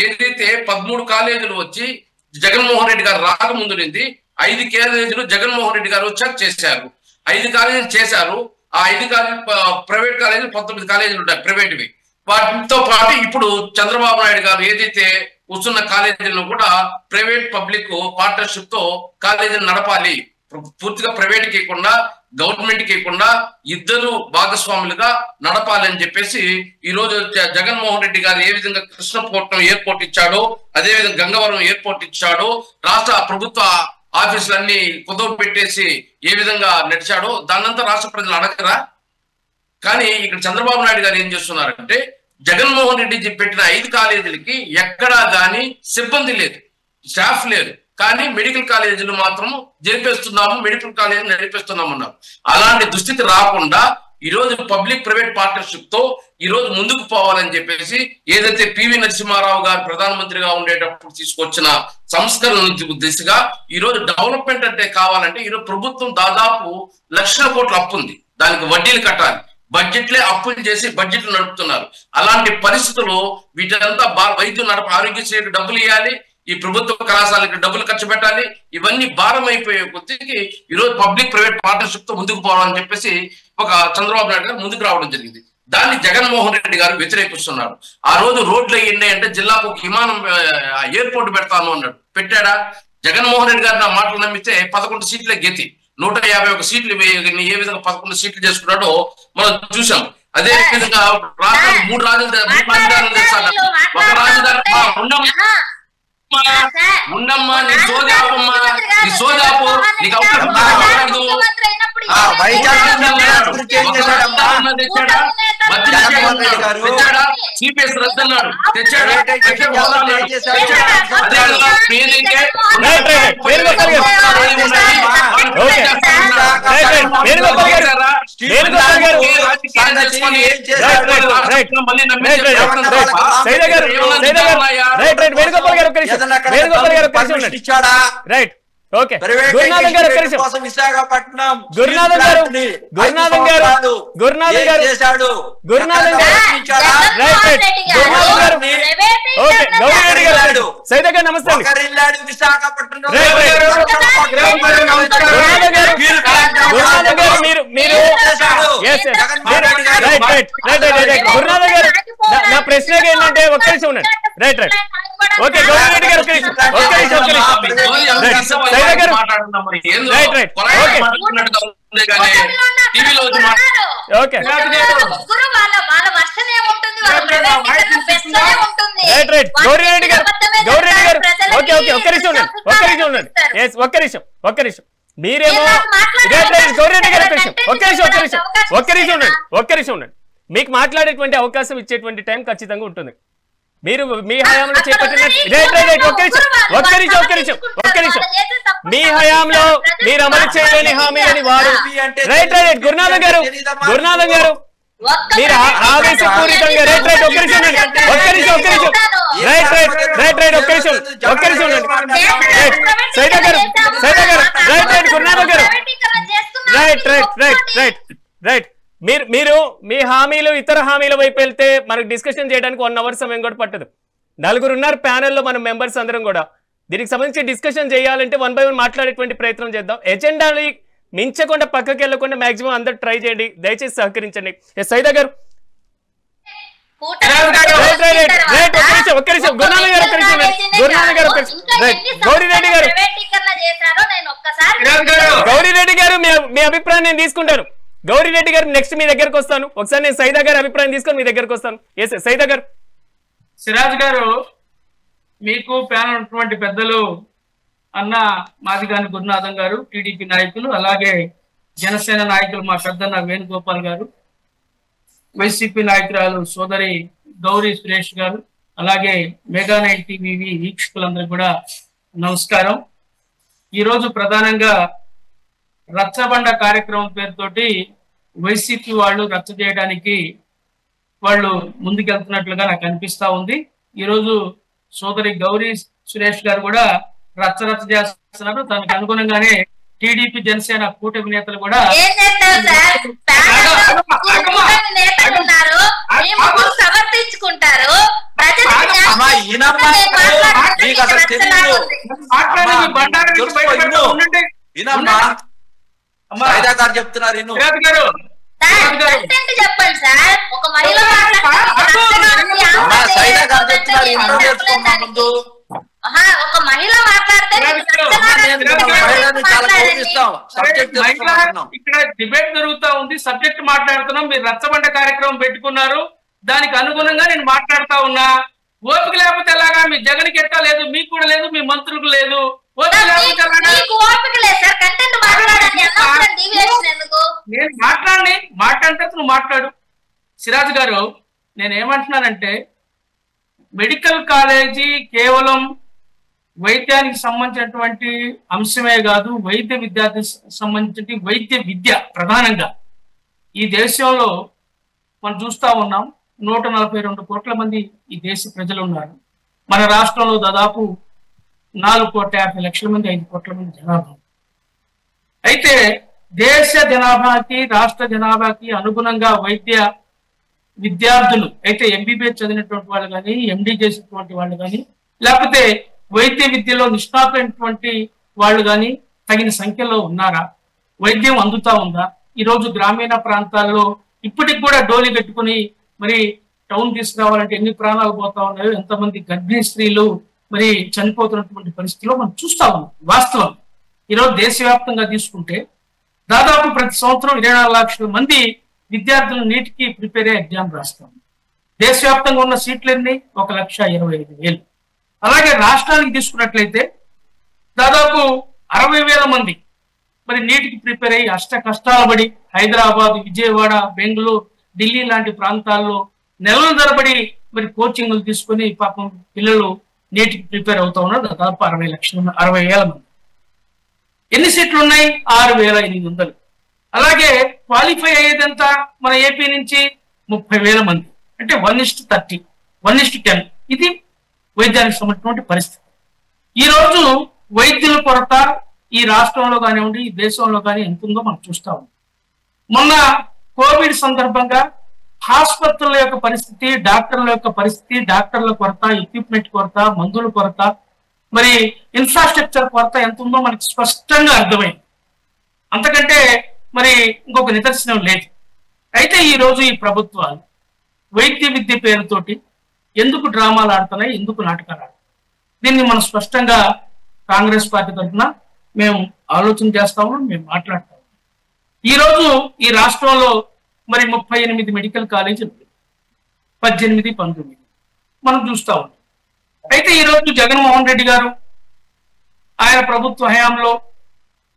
[SPEAKER 5] ఏదైతే 13 కాలేజీలు వచ్చి జగన్మోహన్ రెడ్డి గారు రాకముందు నుండి 5 కాలేజీలు జగన్మోహన్ రెడ్డి గారు వచ్చాక చేశారు. 5 కాలేజీలు చేశారు. ఆ 5 కాలేజీలు ప్రైవేట్ కాలేజీలు 19 కాలేజీలు ఉంటాయి ప్రైవేట్వి. వాటితో పాటు ఇప్పుడు చంద్రబాబు నాయుడు గారు ఏదైతే వస్తున్న కాలేజీలను కూడా ప్రైవేట్ పబ్లిక్ పార్ట్నర్షిప్ తో కాలేజీలు నడపాలి, పూర్తిగా ప్రైవేట్ కి ఇవ్వకుండా గవర్నమెంట్ కి ఇవ్వకుండా ఇద్దరు భాగస్వాములుగా నడపాలని చెప్పేసి ఈ రోజు జగన్మోహన్ రెడ్డి గారు ఏ విధంగా కృష్ణపట్నం ఎయిర్పోర్ట్ ఇచ్చాడో, అదే విధంగా గంగవరం ఎయిర్పోర్ట్ ఇచ్చాడో, రాష్ట్ర ప్రభుత్వ ఆఫీసులన్నీ కుదవ పెట్టేసి ఏ విధంగా నడిచాడో దాన్నంతా రాష్ట్ర ప్రజలు అడగరా? కానీ ఇక్కడ చంద్రబాబు నాయుడు గారు ఏం చేస్తున్నారంటే జగన్మోహన్ రెడ్డి పెట్టిన 5 కాలేజీలకి ఎక్కడా కానీ సిబ్బంది లేదు, స్టాఫ్ లేదు, కానీ మెడికల్ కాలేజీలు మాత్రం జరిపేస్తున్నాము, మెడికల్ కాలేజీలు నడిపిస్తున్నామన్నారు. అలాంటి దుస్థితి రాకుండా ఈ రోజు పబ్లిక్ ప్రైవేట్ పార్ట్నర్షిప్ తో ఈ రోజు ముందుకు పోవాలని చెప్పేసి ఏదైతే పివి నరసింహారావు గారు ప్రధానమంత్రిగా ఉండేటప్పుడు తీసుకొచ్చిన సంస్కరణ దిశగా ఈ రోజు డెవలప్మెంట్ అంటే కావాలంటే ఈరోజు ప్రభుత్వం దాదాపు లక్షల కోట్ల అప్పు ఉంది, దానికి వడ్డీలు కట్టాలి, బడ్జెట్లే అప్పులు చేసి బడ్జెట్లు నడుపుతున్నారు. అలాంటి పరిస్థితుల్లో వీటంతా వైద్యులు ఆరోగ్యశ్రీకి డబ్బులు ఇవ్వాలి, ఈ ప్రభుత్వ కళాశాలకి డబ్బులు ఖర్చు పెట్టాలి, ఇవన్నీ భారం అయిపోయే కొద్దికి ఈరోజు పబ్లిక్ ప్రైవేట్ పార్ట్నర్షిప్ తో ముందుకు పోవాలని చెప్పేసి ఒక చంద్రబాబు నాయుడు గారు ముందుకు రావడం జరిగింది. దాన్ని జగన్మోహన్ రెడ్డి గారు వ్యతిరేకిస్తున్నారు. ఆ రోజు రోడ్లు అయ్యిండే అంటే జిల్లాకు ఒక విమానం ఎయిర్పోర్ట్ పెడతాను అన్నాడు, పెట్టాడా? జగన్మోహన్ రెడ్డి గారు నా మాటలు నమ్మితే 11 సీట్లే గెతి, 151 సీట్లు ఏ విధంగా 11 సీట్లు చేసుకున్నాడో మనం చూసాం. అదే విధంగా రాష్ట్రాలు 3 రాజధానులు తెచ్చాడు. ఒక రాజధాని ఉండమ్మా, నీ సోదాపమ్మా, నీ సోదాపు నీకు అవకాశం తెచ్చాడా? సిపిఎస్ రద్దు అన్నాడు, తెచ్చాడా?
[SPEAKER 1] విశాఖపట్నం గురునాథన్ గారు సైదా గారు నమస్తే. గురునాథన్ గారు నా ప్రశ్న ఏంటంటే ఒక్క నిమిషం ఉండండి. రైట్ రైట్ ఓకే గౌరీరెడ్డి గారు ఒక్క నిమిషం మీరేమో గౌరీరెడ్డి గారు ఒక్క నిమిషం ఉండండి. మీకు మాట్లాడేటువంటి అవకాశం ఇచ్చేటువంటి టైం ఖచ్చితంగా ఉంటుంది. మీరు మీ హయాంలో చేపట్టిన ఒక్క నిమిషం మీ హయాంలో మీరు అమలు చేయలేని హామీలని వారు గురునాథన్ గారు మీరు ఆవేశపూరితంగా గురునాథన్ గారు మీరు మీ హామీలు ఇతర హామీల వైపు వెళ్తే మనకు డిస్కషన్ చేయడానికి 1 అవర్ సమయం కూడా పట్టదు. 4 ఉన్నారు ప్యానెల్లో మన మెంబర్స్ అందరం కూడా. దీనికి సంబంధించి డిస్కషన్ చేయాలంటే 1 by 1 మాట్లాడేటువంటి ప్రయత్నం చేద్దాం. ఎజెండాని మించకుండా పక్కకి వెళ్ళకుండా మాక్సిమం అందరు ట్రై చేయండి, దయచేసి సహకరించండి. సైదా గారు గౌరీరెడ్డి గారు మీ అభిప్రాయం నేను తీసుకుంటాను. గౌరీరెడ్డి గారు నెక్స్ట్ మీ దగ్గరకు వస్తాను. ఒకసారి నేను సైదా గారి అభిప్రాయం తీసుకొని మీ దగ్గరకు వస్తాను. సైదా గారు.
[SPEAKER 6] సిరాజ్ గారు, మీకు ప్యానల్ ఉన్నటువంటి పెద్దలు అన్న మాదిగాని గురునాథన్ గారు, టీడీపీ నాయకులు, అలాగే జనసేన నాయకులు మా పెద్దన్న వేణుగోపాల్ గారు, వైసీపీ నాయకురాలు సోదరి గౌరీ సురేష్ గారు, అలాగే మెగా నైన్ టీవీ వీక్షకులందరూ కూడా నమస్కారం. ఈరోజు ప్రధానంగా రచ్చబండ కార్యక్రమం పేరుతోటి వైసీపీ వాళ్ళు రచ్చ చేయడానికి వాళ్ళు ముందుకెళ్తున్నట్లుగా నాకు అనిపిస్తా ఉంది. ఈరోజు సోదరి గౌరీ సురేష్ గారు కూడా రచ్చ చేస్తున్నారు. దానికి అనుగుణంగానే టీడీపీ జనసేన కూటమి నేతలు కూడా
[SPEAKER 2] సమర్థించుకుంటారు.
[SPEAKER 3] చెప్తున్నారు
[SPEAKER 2] చెప్పండి సార్. ఒక మహిళ ఒక మహిళ మాట్లాడితే
[SPEAKER 6] ఇక్కడ డిబేట్ జరుగుతా ఉంది, సబ్జెక్ట్ మాట్లాడుతున్నాం. మీరు రచ్చబండ కార్యక్రమం పెట్టుకున్నారు, దానికి అనుగుణంగా నేను మాట్లాడుతా ఉన్నా. ఓపిక లేకపోతే ఎలాగా? మీ జగన్కి ఎట్టా లేదు, మీకు కూడా లేదు, మీ మంత్రులకు లేదు. నేను మాట్లాడితే నువ్వు మాట్లాడు. సిరాజ్ గారు, నేను ఏమంటున్నానంటే మెడికల్ కాలేజీ కేవలం వైద్యానికి సంబంధించినటువంటి అంశమే కాదు, వైద్య విద్యార్థికి సంబంధించిన వైద్య విద్య ప్రధానంగా ఈ దేశంలో మనం చూస్తా ఉన్నాం. 142 కోట్ల మంది ఈ దేశ ప్రజలు ఉన్నారు. మన రాష్ట్రంలో దాదాపు 4,50,00,000 మంది, 5 కోట్ల మంది జనాభా. అయితే దేశ జనాభాకి రాష్ట్ర జనాభాకి అనుగుణంగా వైద్య విద్యార్థులు అయితే ఎంబీబీఎస్ చదివినటువంటి వాళ్ళు కానీ, ఎండీ చేసినటువంటి వాళ్ళు కానీ, లేకపోతే వైద్య విద్యలో నిష్ణాతులైనటువంటి వాళ్ళు కానీ తగిన సంఖ్యలో ఉన్నారా? వైద్యం అందుతా ఉందా? ఈరోజు గ్రామీణ ప్రాంతాల్లో ఇప్పటికి కూడా డోలి పెట్టుకుని మరి టౌన్ తీసుకురావాలంటే ఎన్ని ప్రాణాలు పోతా ఉన్నాయో, ఎంతమంది గర్భిణీ స్త్రీలు మరి చనిపోతున్నటువంటి పరిస్థితిలో మనం చూస్తా ఉన్నాం. వాస్తవం ఈరోజు దేశవ్యాప్తంగా తీసుకుంటే దాదాపు ప్రతి సంవత్సరం 24 లక్షల మంది విద్యార్థులు నీటికి ప్రిపేర్ అయ్యే ఎగ్జామ్ రాస్తాం. దేశవ్యాప్తంగా ఉన్న సీట్లన్నీ 1,25,000. అలాగే రాష్ట్రానికి తీసుకున్నట్లయితే దాదాపు 60,000 మంది మరి నీటికి ప్రిపేర్ అయ్యి అష్ట కష్టాల పడి హైదరాబాద్, విజయవాడ, బెంగళూరు, ఢిల్లీ లాంటి ప్రాంతాల్లో నెలల తరబడి మరి కోచింగ్లు తీసుకుని పాపం పిల్లలు నీటికి ప్రిపేర్ అవుతా ఉన్నారు. దాదాపు 60,000 మంది. ఎన్ని సీట్లు ఉన్నాయి? 6,800. అలాగే క్వాలిఫై అయ్యేదంతా మన ఏపీ నుంచి 30,000 మంది. అంటే 1:30, 1:10. ఇది వైద్యానికి సంబంధించినటువంటి పరిస్థితి. ఈరోజు వైద్యుల కొరత ఈ రాష్ట్రంలో కానివ్వండి, ఈ దేశంలో కానీ ఎంత ఉందో మనం చూస్తా ఉన్నాం. మొన్న కోవిడ్ సందర్భంగా ఆసుపత్రుల యొక్క పరిస్థితి, డాక్టర్ల యొక్క పరిస్థితి, డాక్టర్ల కొరత, ఎక్విప్మెంట్ కొరత, మందుల కొరత, మరి ఇన్ఫ్రాస్ట్రక్చర్ కొరత ఎంత ఉందో మనకి స్పష్టంగా అర్థమైంది. అంతకంటే మరి ఇంకొక నిదర్శనం లేదు. అయితే ఈ రోజు ఈ ప్రభుత్వాలు వైద్య విద్య పేరుతోటి ఎందుకు డ్రామాలు ఆడుతున్నాయి, ఎందుకు నాటకాలు ఆడుతున్నాయి? దీన్ని మనం స్పష్టంగా కాంగ్రెస్ పార్టీ తరఫున మేము ఆలోచన చేస్తాము, మేము మాట్లాడతాము. ఈరోజు ఈ రాష్ట్రంలో మరి 38 మెడికల్ కాలేజీలు, 18, 19 మనం చూస్తా ఉన్నాం. అయితే ఈరోజు జగన్మోహన్ రెడ్డి గారు ఆయన ప్రభుత్వ హయాంలో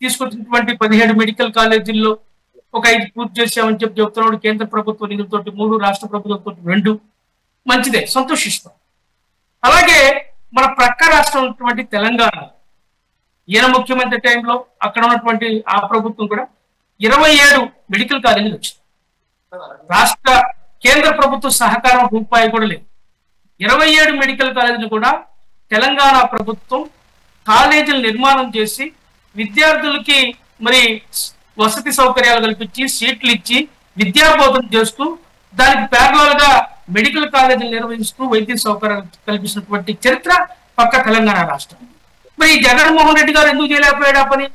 [SPEAKER 6] తీసుకొచ్చినటువంటి 17 మెడికల్ కాలేజీల్లో ఒక 5 పూర్తి చేశామని చెప్తున్నాడు. కేంద్ర ప్రభుత్వ నిధులతోటి 3, రాష్ట్ర ప్రభుత్వంతో 2. మంచిదే, సంతోషిస్తాం. అలాగే మన ప్రక్క రాష్ట్రం ఉన్నటువంటి తెలంగాణ, ఈయన ముఖ్యమంత్రి టైంలో అక్కడ ఉన్నటువంటి ఆ ప్రభుత్వం కూడా 27 మెడికల్ కాలేజీలు వచ్చింది. రాష్ట్ర కేంద్ర ప్రభుత్వ సహకారం రూపాయి కూడా లేదు. 27 మెడికల్ కాలేజీలు కూడా తెలంగాణ ప్రభుత్వం కాలేజీలు నిర్మాణం చేసి విద్యార్థులకి మరి వసతి సౌకర్యాలు కల్పించి, సీట్లు ఇచ్చి, విద్యాబోధన చేస్తూ, దానికి ప్యారలల్ గా మెడికల్ కాలేజీలు నిర్వహిస్తూ వైద్య సౌకర్యాలు కల్పించినటువంటి చరిత్ర పక్క తెలంగాణ రాష్ట్రం. మరి జగన్మోహన్ రెడ్డి గారు ఎందుకు చేయలేకపోయాడు ఆ పని?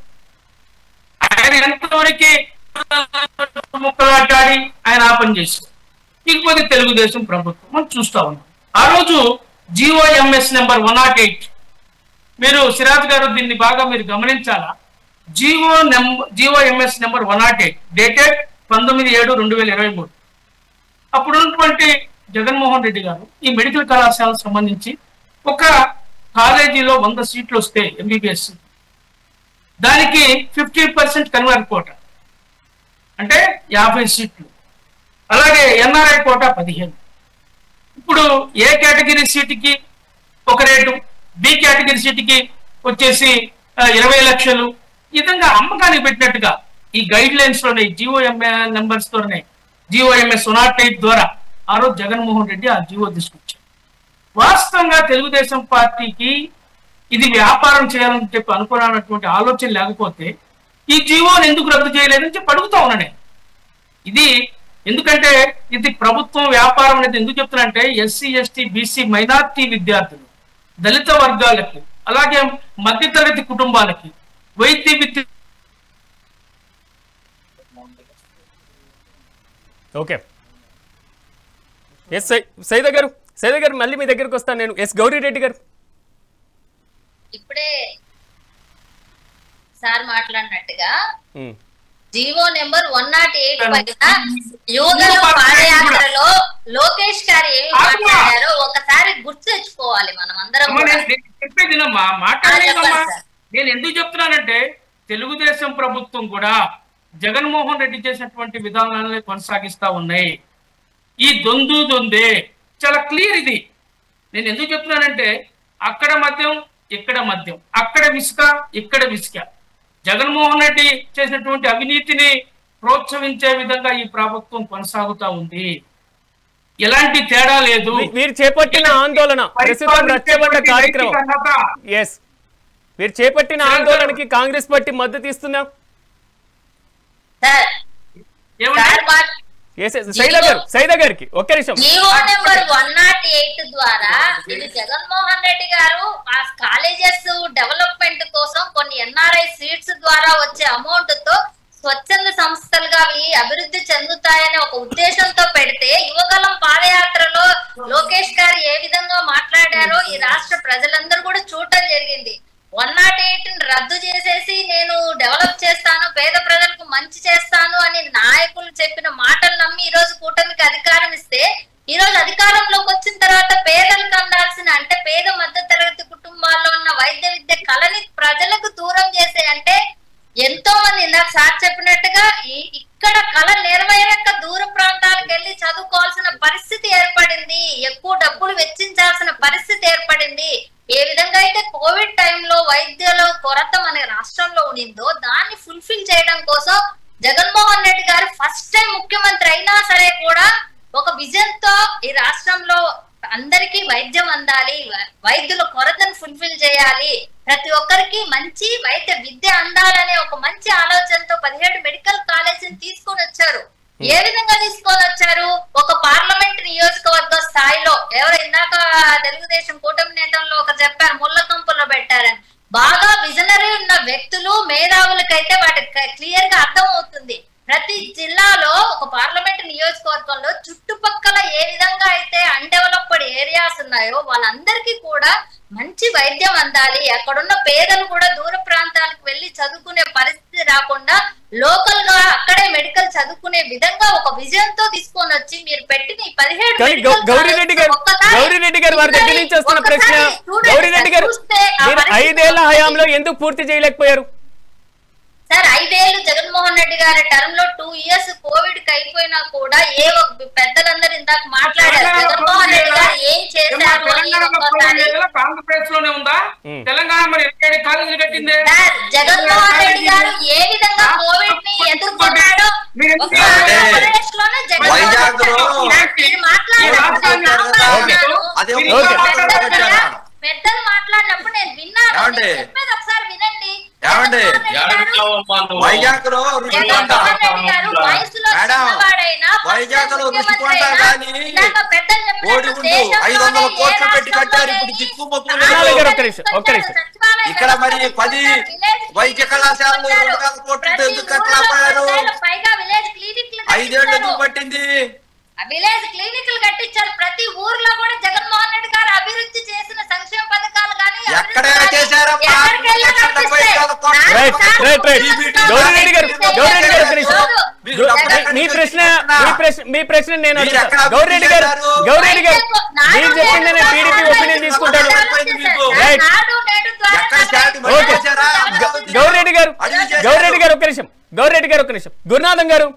[SPEAKER 6] ఆయన ఎంతవరకు ముక్కలాటాడి ఆయన ఆ పని చేశారు. ఇకపోతే తెలుగుదేశం ప్రభుత్వం మనం చూస్తా ఉన్నాం. ఆ రోజు GOMS నెంబర్ 108, మీరు సిరాజ్ గారు దీన్ని బాగా మీరు గమనించాలా. GOMS number 108 dated 19/7/2023. అప్పుడు ఉన్నటువంటి జగన్మోహన్ రెడ్డి గారు ఈ మెడికల్ కళాశాలకు సంబంధించి ఒక కాలేజీలో 100 సీట్లు వస్తే ఎంబీబీఎస్, దానికి 50% కన్వర్ట్ కోట అంటే 50 సీట్లు. అలాగే NRI కోట 15. ఇప్పుడు ఏ కేటగిరీ సీటుకి ఒక రేటు, బి కేటగిరీ సీటుకి వచ్చేసి 20 లక్షలు. ఈ విధంగా అమ్మకానికి పెట్టినట్టుగా ఈ గైడ్ లైన్స్ లోనే జిఓఎంఏ నెంబర్స్ తోనే జిఓఎంఎస్ 108 ద్వారా ఆ రోజు జగన్మోహన్ రెడ్డి ఆ జిఓ తీసుకొచ్చారు. వాస్తవంగా తెలుగుదేశం పార్టీకి ఇది వ్యాపారం చేయాలని చెప్పి అనుకున్నటువంటి ఆలోచన లేకపోతే ఈ జీవోని ఎందుకు రద్దు చేయలేదని చెప్పి అడుగుతా ఉన్నాను. ఇది ఎందుకంటే ఇది ప్రభుత్వం వ్యాపారం అనేది ఎందుకు చెప్తున్నానంటే ఎస్సీ ఎస్టీ బీసీ మైనార్టీ విద్యార్థులు, దళిత వర్గాలకి, అలాగే మధ్యతరగతి కుటుంబాలకి వైద్య విద్య.
[SPEAKER 1] ఓకే, ఎస్ సైదా గారు మళ్ళీ మీ దగ్గరకు వస్తాను నేను. ఎస్ గౌరీరెడ్డి గారు,
[SPEAKER 2] ఇప్పుడే సార్ మాట్లాడినట్టుగా జీవో నెంబర్ 108 పైన యువగల పాదయాత్రలో లోకేష్ గారు ఏమి మాట్లాడారో ఒకసారి గుర్తు తెచ్చుకోవాలి మనం అందరం.
[SPEAKER 6] చెప్పేదినమ్మా మాట్లాడలేదమ్మా. నేను ఎందుకు చెప్తున్నానంటే తెలుగుదేశం ప్రభుత్వం కూడా జగన్మోహన్ రెడ్డి చేసినటువంటి విధానాలనే కొనసాగిస్తా ఉన్నాయి. ఈ దొందే చాలా క్లియర్. ఇది నేను ఎందుకు చెప్తున్నానంటే అక్కడ మద్యం ఇక్కడ మద్యం, అక్కడ విసుక ఇక్కడ విసుక. జగన్మోహన్ రెడ్డి చేసినటువంటి అవినీతిని ప్రోత్సహించే విధంగా ఈ ప్రభుత్వం కొనసాగుతా ఉంది. ఎలాంటి తేడా లేదు.
[SPEAKER 1] మీరు చేపట్టిన ఆందోళన ప్రస్తుతం రచ్చబండ కార్యక్రమం, ఎస్ మీరు చేపట్టిన ఆందోళనకి కాంగ్రెస్ పార్టీ మద్దతు ఇస్తుందా? సైదా గారికి ఒక్క నిమిషం.
[SPEAKER 2] జీవో నెంబర్ 108 ద్వారా ఇది జగన్మోహన్ రెడ్డి గారు ఆ కాలేజెస్ డెవలప్మెంట్ కోసం కొన్ని ఎన్ఆర్ఐ సీట్స్ ద్వారా వచ్చే అమౌంట్ తో స్వచ్ఛంద సంస్థలుగా అభివృద్ధి చెందుతాయనే ఒక ఉద్దేశంతో పెడితే యువగలం పాదయాత్రలో లోకేష్ గారు ఏ విధంగా మాట్లాడారో ఈ రాష్ట్ర ప్రజలందరూ కూడా చూడటం జరిగింది. 108 రద్దు చేసేసి నేను డెవలప్ చేస్తాను, పేద ప్రజలకు మంచి చేస్తాను అని నాయకులు చెప్పిన మాటలు నమ్మి ఈ రోజు కూటమికి అధికారం ఇస్తే, ఈ రోజు అధికారంలోకి వచ్చిన తర్వాత పేదలకు అందాల్సిన అంటే పేద మధ్య తరగతి కుటుంబాల్లో ఉన్న వైద్య విద్య కళని ప్రజలకు దూరం చేసే అంటే ఎంతో మంది ఇందాక సార్ చెప్పినట్టుగా ఇక్కడ కళ నెరవేరక దూర ప్రాంతాలకు వెళ్ళి చదువుకోవాల్సిన పరిస్థితి ఏర్పడింది. ఎక్కువ డబ్బులు వెచ్చించాల్సిన పరిస్థితి ఏర్పడింది. ఏ విధంగా అయితే కోవిడ్ టైంలో వైద్యుల కొరత మన రాష్ట్రంలో ఉండిందో దాన్ని ఫుల్ఫిల్ చేయడం కోసం జగన్మోహన్ రెడ్డి గారు ఫస్ట్ టైం ముఖ్యమంత్రి అయినా సరే కూడా ఒక విజన్ తో ఈ రాష్ట్రంలో అందరికీ వైద్యం అందాలి, వైద్యుల కొరతను ఫుల్ఫిల్ చేయాలి, ప్రతి ఒక్కరికి మంచి వైద్య విద్య అందాలనే ఒక మంచి ఆలోచనతో 17 మెడికల్ కాలేజీని తీసుకొని వచ్చారు. ఏ విధంగా తీసుకొని వచ్చారు? ఒక పార్లమెంట్ నియోజకవర్గ స్థాయిలో ఎవరు ఇందాక తెలుగుదేశం కూటమి నేతల్లో ఒక చెప్పారు ముళ్ళకంపులో పెట్టారని. బాగా విజనరీ ఉన్న వ్యక్తులు మేధావులకైతే వాటికి క్లియర్ గా అర్థం అవుతుంది. ప్రతి జిల్లాలో ఒక పార్లమెంట్ నియోజకవర్గంలో చుట్టుపక్కల ఏ విధంగా అయితే అన్డెవలప్డ్ ఏరియాస్ ఉన్నాయో వాళ్ళందరికీ కూడా మంచి వైద్యం అందాలి, అక్కడున్న పేదలు కూడా దూర ప్రాంతాలకు వెళ్లి చదువుకునే పరిస్థితి రాకుండా లోకల్ గా అక్కడే మెడికల్ చదువుకునే విధంగా ఒక విజన్ తో తీసుకొని వచ్చి మీరు పెట్టిన 17
[SPEAKER 1] గౌరీరెడ్డి గారు వారి దగ్గర నుంచి వస్తున్న ప్రశ్న, గౌరీరెడ్డి గారు 5 ఏళ్ల హయాంలో ఎందుకు పూర్తి చేయలేకపోయారు?
[SPEAKER 2] సార్ 5 ఏళ్ళు జగన్మోహన్ రెడ్డి గారి టర్మ్ లో 2 ఇయర్స్ కోవిడ్ కి అయిపోయినా కూడా ఏ పెద్దలందరూ ఇందాక మాట్లాడారు జగన్మోహన్ రెడ్డి గారు ఏం చేశారు
[SPEAKER 6] ఆంధ్రప్రదేశ్ లోనే ఉందా? తెలంగాణ మరి 27 కాలేజీలు కట్టింది.
[SPEAKER 2] జగన్మోహన్ రెడ్డి గారు ఏ విధంగా కోవిడ్ ని ఎదుర్కొన్నాడో ఆంధ్రప్రదేశ్ లోనే పెద్దలు మాట్లాడినప్పుడు నేను విన్నాను. చెప్పేది ఒకసారి వినండి.
[SPEAKER 3] వైజాగ్ లో వైజాగ్ లో రుచికొండ కానీ కోడిగుండు 500 కోట్లు పెట్టి కట్టారు. ఇప్పుడు దిక్కుమొక్కు ఇక్కడ మరి 10 వైద్య కళాశాలలు 200 కోట్లు ఎందుకు కట్టలేకపోయారు? 5 ఏళ్ళు ఎందుకు పట్టింది?
[SPEAKER 2] విలేజ్ క్లినిక్లు కట్టించారు. ప్రతి ఊర్లో కూడా జగన్మోహన్ రెడ్డి గారు అభివృద్ధి చేసిన సంక్షేమ పథకాలు కానీ
[SPEAKER 3] ఎక్కడైనా చేశారా?
[SPEAKER 1] మీ ప్రశ్న నేను గౌరీరెడ్డి గారు మీరు చెప్పిందనే టీడీపీ ఒపీనియన్ తీసుకుంటారు. గౌరీరెడ్డి గారు ఒక్క నిమిషం. గురునాథం గారు,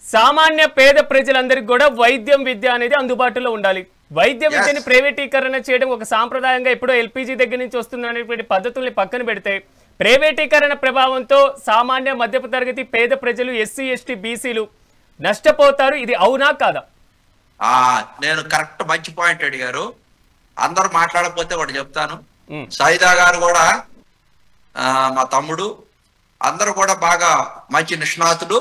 [SPEAKER 1] సామాన్య పేద ప్రజలందరికీ కూడా వైద్యం విద్య అనేది అందుబాటులో ఉండాలి. వైద్య విద్యని ప్రైవేటీకరణ చేయడం ఒక సాంప్రదాయంగా ఎప్పుడో ఎల్పీజీ దగ్గర నుంచి వస్తున్నటువంటి పద్ధతుల్ని పక్కన పెడితే ప్రైవేటీకరణ ప్రభావంతో సామాన్య మధ్యమ తరగతి పేద ప్రజలు ఎస్సీ ఎస్టీ బీసీలు నష్టపోతారు. ఇది అవునా కాదా?
[SPEAKER 3] నేను కరెక్ట్ మంచి పాయింట్ అడిగారు. అందరూ మాట్లాడకపోతే ఒకటి చెప్తాను. సైదా గారు కూడా మా తమ్ముడు, అందరూ కూడా బాగా మంచి నిష్ణాతులు.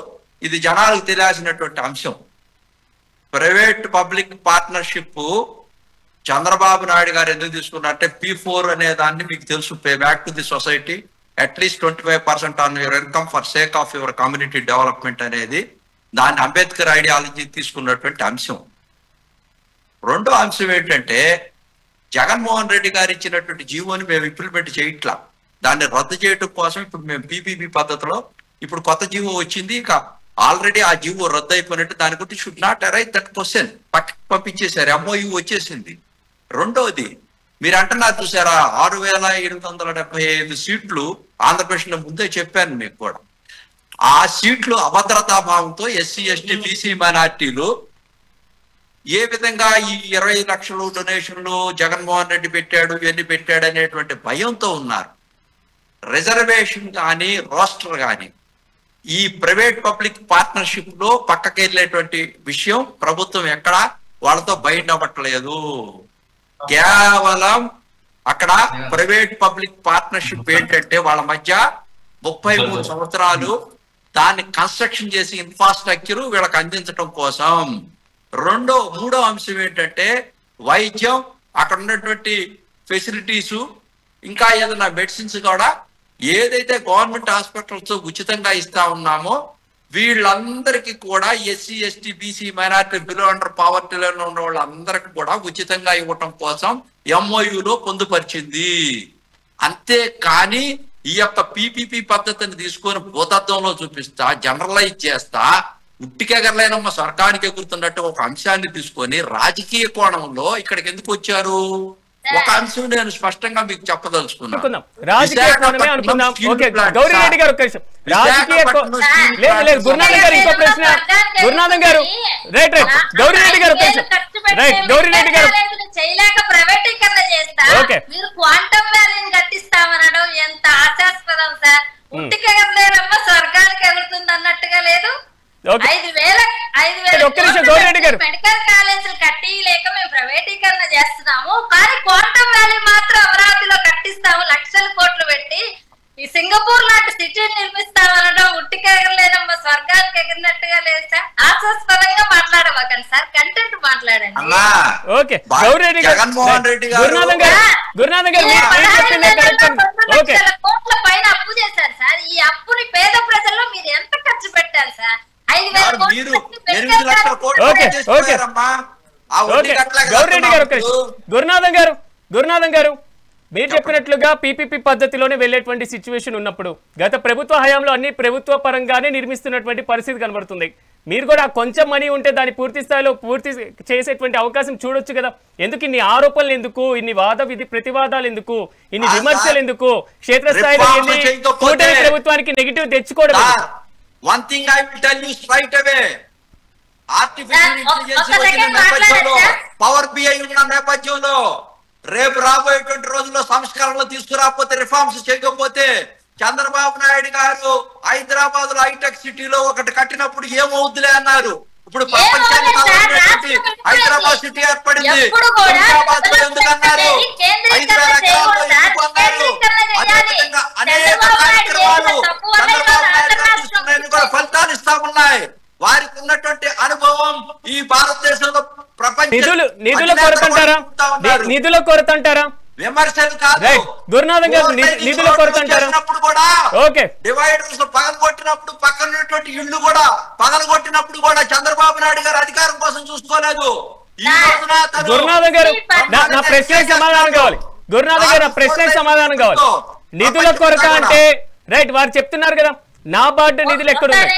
[SPEAKER 3] ఇది జనాలకు తెలియాల్సినటువంటి అంశం. Private public partnership Chandrababu Naidu గారు ఎందుకు తీసుకున్నారంటే P4 అనే దాన్ని మీకు తెలుసు, pay back to the society at least 25% on your income for sake of your community development అనేది దాన్ని అంబేద్కర్ ఐడియాలజీ తీసుకున్నటువంటి అంశం. రెండో అంశం ఏంటంటే జగన్మోహన్ రెడ్డి గారు ఇచ్చినటువంటి జీవోని మేము ఇంప్లిమెంట్ చేయట్లా, దాన్ని రద్దు చేయడం కోసం ఇప్పుడు మేము PPP పద్ధతిలో ఇప్పుడు కొత్త జీవో వచ్చింది. ఇక ఆల్రెడీ ఆ జీవో రద్దు అయిపోయినట్టు దాని గురించి should not arise that question పక్కకి పంపించేశారు. MOU వచ్చేసింది. రెండోది మీరు అంటున్నారు చూసారా 6,875 సీట్లు ఆంధ్రప్రదేశ్ లో ముందే చెప్పాను మీకు కూడా. ఆ సీట్లు అభద్రతా భావంతో ఎస్సీ ఎస్టీ బీసీ మైనార్టీలు ఏ విధంగా ఈ 20 లక్షలు డొనేషన్లు జగన్మోహన్ రెడ్డి పెట్టాడు ఇవన్నీ పెట్టాడు అనేటువంటి భయంతో ఉన్నారు. రిజర్వేషన్ కానీ రోస్టర్ కానీ ఈ ప్రైవేట్ పబ్లిక్ పార్ట్నర్షిప్ లో పక్కకి వెళ్ళేటువంటి విషయం ప్రభుత్వం ఎక్కడ వాళ్ళతో బయట అవ్వట్లేదు. కేవలం అక్కడ ప్రైవేట్ పబ్లిక్ పార్ట్నర్షిప్ ఏంటంటే వాళ్ళ మధ్య 33 సంవత్సరాలు దాన్ని కన్స్ట్రక్షన్ చేసి ఇన్ఫ్రాస్ట్రక్చర్ వీళ్ళకి అందించడం కోసం. మూడో అంశం ఏంటంటే వైద్యం, అక్కడ ఉన్నటువంటి ఫెసిలిటీస్, ఇంకా ఏదైనా మెడిసిన్స్ కూడా ఏదైతే గవర్నమెంట్ హాస్పిటల్స్ ఉచితంగా ఇస్తా ఉన్నామో వీళ్ళందరికీ కూడా SC ST BC minority below under పావర్టీలో ఉన్న వాళ్ళందరికీ కూడా ఉచితంగా ఇవ్వటం కోసం MOUలో పొందుపరిచింది. అంతే కానీ ఈ యొక్క PPP పద్ధతిని తీసుకొని భూతత్వంలో చూపిస్తా, జనరలైజ్ చేస్తా, ఉట్టికెగరలేనమ్మ స్వర్గానికి ఎగురుతున్నట్టు ఒక అంశాన్ని తీసుకొని రాజకీయ కోణంలో ఇక్కడికి ఎందుకు వచ్చారు? ఒక అంశం నేను స్పష్టంగా మీకు చెప్పదలుచుకున్నాను.
[SPEAKER 1] రాజకీయ కోణమే అనుకుందాం. ఓకే గౌరీరెడ్డి గారు ఒక నిమిషం. రాజకీయ లేదు గురునాథం గారు ఇంకో ప్రశ్న. గురునాథం గారు రైట్ గౌరీరెడ్డి గారు ఒక నిమిషం. రైట్ గౌరీరెడ్డి గారు
[SPEAKER 2] చేయలేక ప్రైవేటీకరణ చేస్తా మీరు క్వాంటమ్ వ్యాలీని కట్టిస్తామనడం ఎంత హాస్యాస్పదం సార్. ఉట్టికెగరలేనమ్మ స్వర్గానికి ఎగురుతుంది అన్నట్టుగా లేదు. 5,000 మెడికల్ కాలేజీలు కట్టి లేక మేము ప్రైవేటీకరణ చేస్తున్నాము, కానీ క్వాంటమ్ వ్యాలీ మాత్రం అమరావతిలో కట్టిస్తాము లక్షల కోట్లు పెట్టి. ఈ సింగపూర్ లాంటి సిటీని నిర్మిస్తామనడం ఉట్టికెగరలేనమ్మ స్వర్గానికి ఎగిరినట్టుగా లేదు సార్. హాస్యాస్పదంగా మాట్లాడమాకండి సార్, కంటెంట్ మాట్లాడండి.
[SPEAKER 3] జగన్మోహన్ రెడ్డి గారు
[SPEAKER 2] కోట్ల పైన అప్పు చేశారు సార్. ఈ అప్పుని పేద ప్రజల్లో మీరు ఎంత ఖర్చు పెట్టారు సార్? 5,000
[SPEAKER 1] గురునాథం గారు మీరు చెప్పినట్లుగా PPP పద్ధతిలోనే వెళ్ళేటువంటి సిచ్యువేషన్ ఉన్నప్పుడు గత ప్రభుత్వ హయాంలో అన్ని ప్రభుత్వ పరంగానే నిర్మిస్తున్నటువంటి పరిస్థితి కనబడుతుంది. మీరు కూడా కొంచెం మనీ ఉంటే దాన్ని పూర్తి స్థాయిలో పూర్తి చేసేటువంటి అవకాశం చూడొచ్చు కదా. ఎందుకు ఇన్ని ఆరోపణలు, ఎందుకు ఇన్ని వాద ప్రతివాదాలు, ఎందుకు ఇన్ని విమర్శలు, ఎందుకు క్షేత్రస్థాయిలో కూటమి ప్రభుత్వానికి నెగిటివ్ తెచ్చుకోవడం?
[SPEAKER 3] One thing I will tell you straight away. Artificial intelligence వచ్చిన నేపథ్యంలో, పవర్ BI ఉన్న నేపథ్యంలో రేపు రాబోయేటువంటి రోజుల్లో సంస్కరణలు తీసుకురాకపోతే, రిఫార్మ్స్ చేయకపోతే చంద్రబాబు నాయుడు గారు హైదరాబాద్ లో హైటెక్ సిటీలో ఒకటి కట్టినప్పుడు ఏమవుద్దులే అన్నారు. ఇప్పుడు ప్రపంచానికి హైదరాబాద్ సిటీ ఏర్పడింది. హైదరాబాద్ లో ఎందుకన్నారు? 5,000 ఎకరాల్లో ఎందుకు అన్నారు? అదేవిధంగా అనేక కార్యక్రమాలు చంద్రబాబు నాయుడు గారు తీసుకున్నాయని కూడా ఫలితాలు ఇస్తా ఉన్నాయి. వారికి ఉన్నటువంటి అనుభవం ఈ భారతదేశంలో ప్రపంచ
[SPEAKER 1] నిధుల కొరత అంటారా?
[SPEAKER 3] విమర్శలు కాదు.
[SPEAKER 1] గురునాథం గారు నిధుల కొరత అంటారా? ఓకే
[SPEAKER 3] డివైడర్స్ పగలగొట్టినప్పుడు పక్కన ఉన్నటువంటి ఇళ్లు కూడా పగలగొట్టినప్పుడు కూడా చంద్రబాబు నాయుడు గారు అధికారం కోసం చూసుకోలేదు. ఈ రోజున
[SPEAKER 1] గురునాథం గారు నా ప్రశ్నకి సమాధానం కావాలి. గురునాథం గారు నా ప్రశ్నకి సమాధానం కావాలి. నిధుల కొరత అంటే రైట్ వారు చెప్తున్నారు కదా, నాబార్డు నిధులు ఎక్కడ ఉన్నాయి?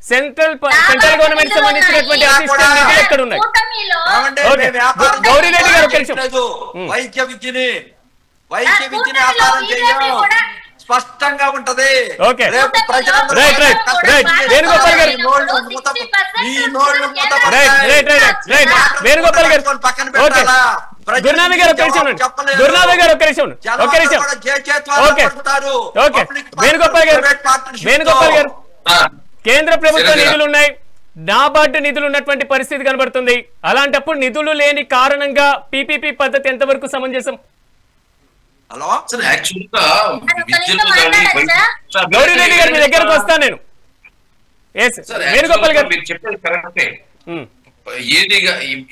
[SPEAKER 1] సెంట్రల్ గవర్నమెంట్ సంబంధించినటువంటి అసిస్టెంట్ నిధులు ఎక్కడ ఉన్నాయి? గౌరీరెడ్డి గారు
[SPEAKER 3] వైద్య విద్యని వ్యాపారం చేయడం స్పష్టంగా ఉంటది. రేపు
[SPEAKER 1] వేణుగోపాల్ గారు
[SPEAKER 3] పక్కన పెట్టాలా?
[SPEAKER 1] గురునాథ్ గారు ఒక్క నిమిషం ఉండండి. గురునాథ్ గారు ఒక్క నిమిషం ఒక్క నిమిషం. ఓకే ఓకే వేణుగోపాల్ గారు వేణుగోపాల్ గారు కేంద్ర ప్రభుత్వ నిధులు ఉన్నాయి, నాబార్డు నిధులు ఉన్నటువంటి పరిస్థితి కనబడుతుంది. అలాంటప్పుడు నిధులు లేని కారణంగా పీపీపీ పద్ధతి ఎంతవరకు సమంజసం?
[SPEAKER 3] హలో
[SPEAKER 5] సార్ యాక్చువల్గా విద్యలో కానీ
[SPEAKER 1] గౌరీరెడ్డి గారు మీ దగ్గరకు వస్తాను నేను. వేణుగోపాల్ గారు
[SPEAKER 5] మీరు చెప్పేది కరెక్టే. ఏది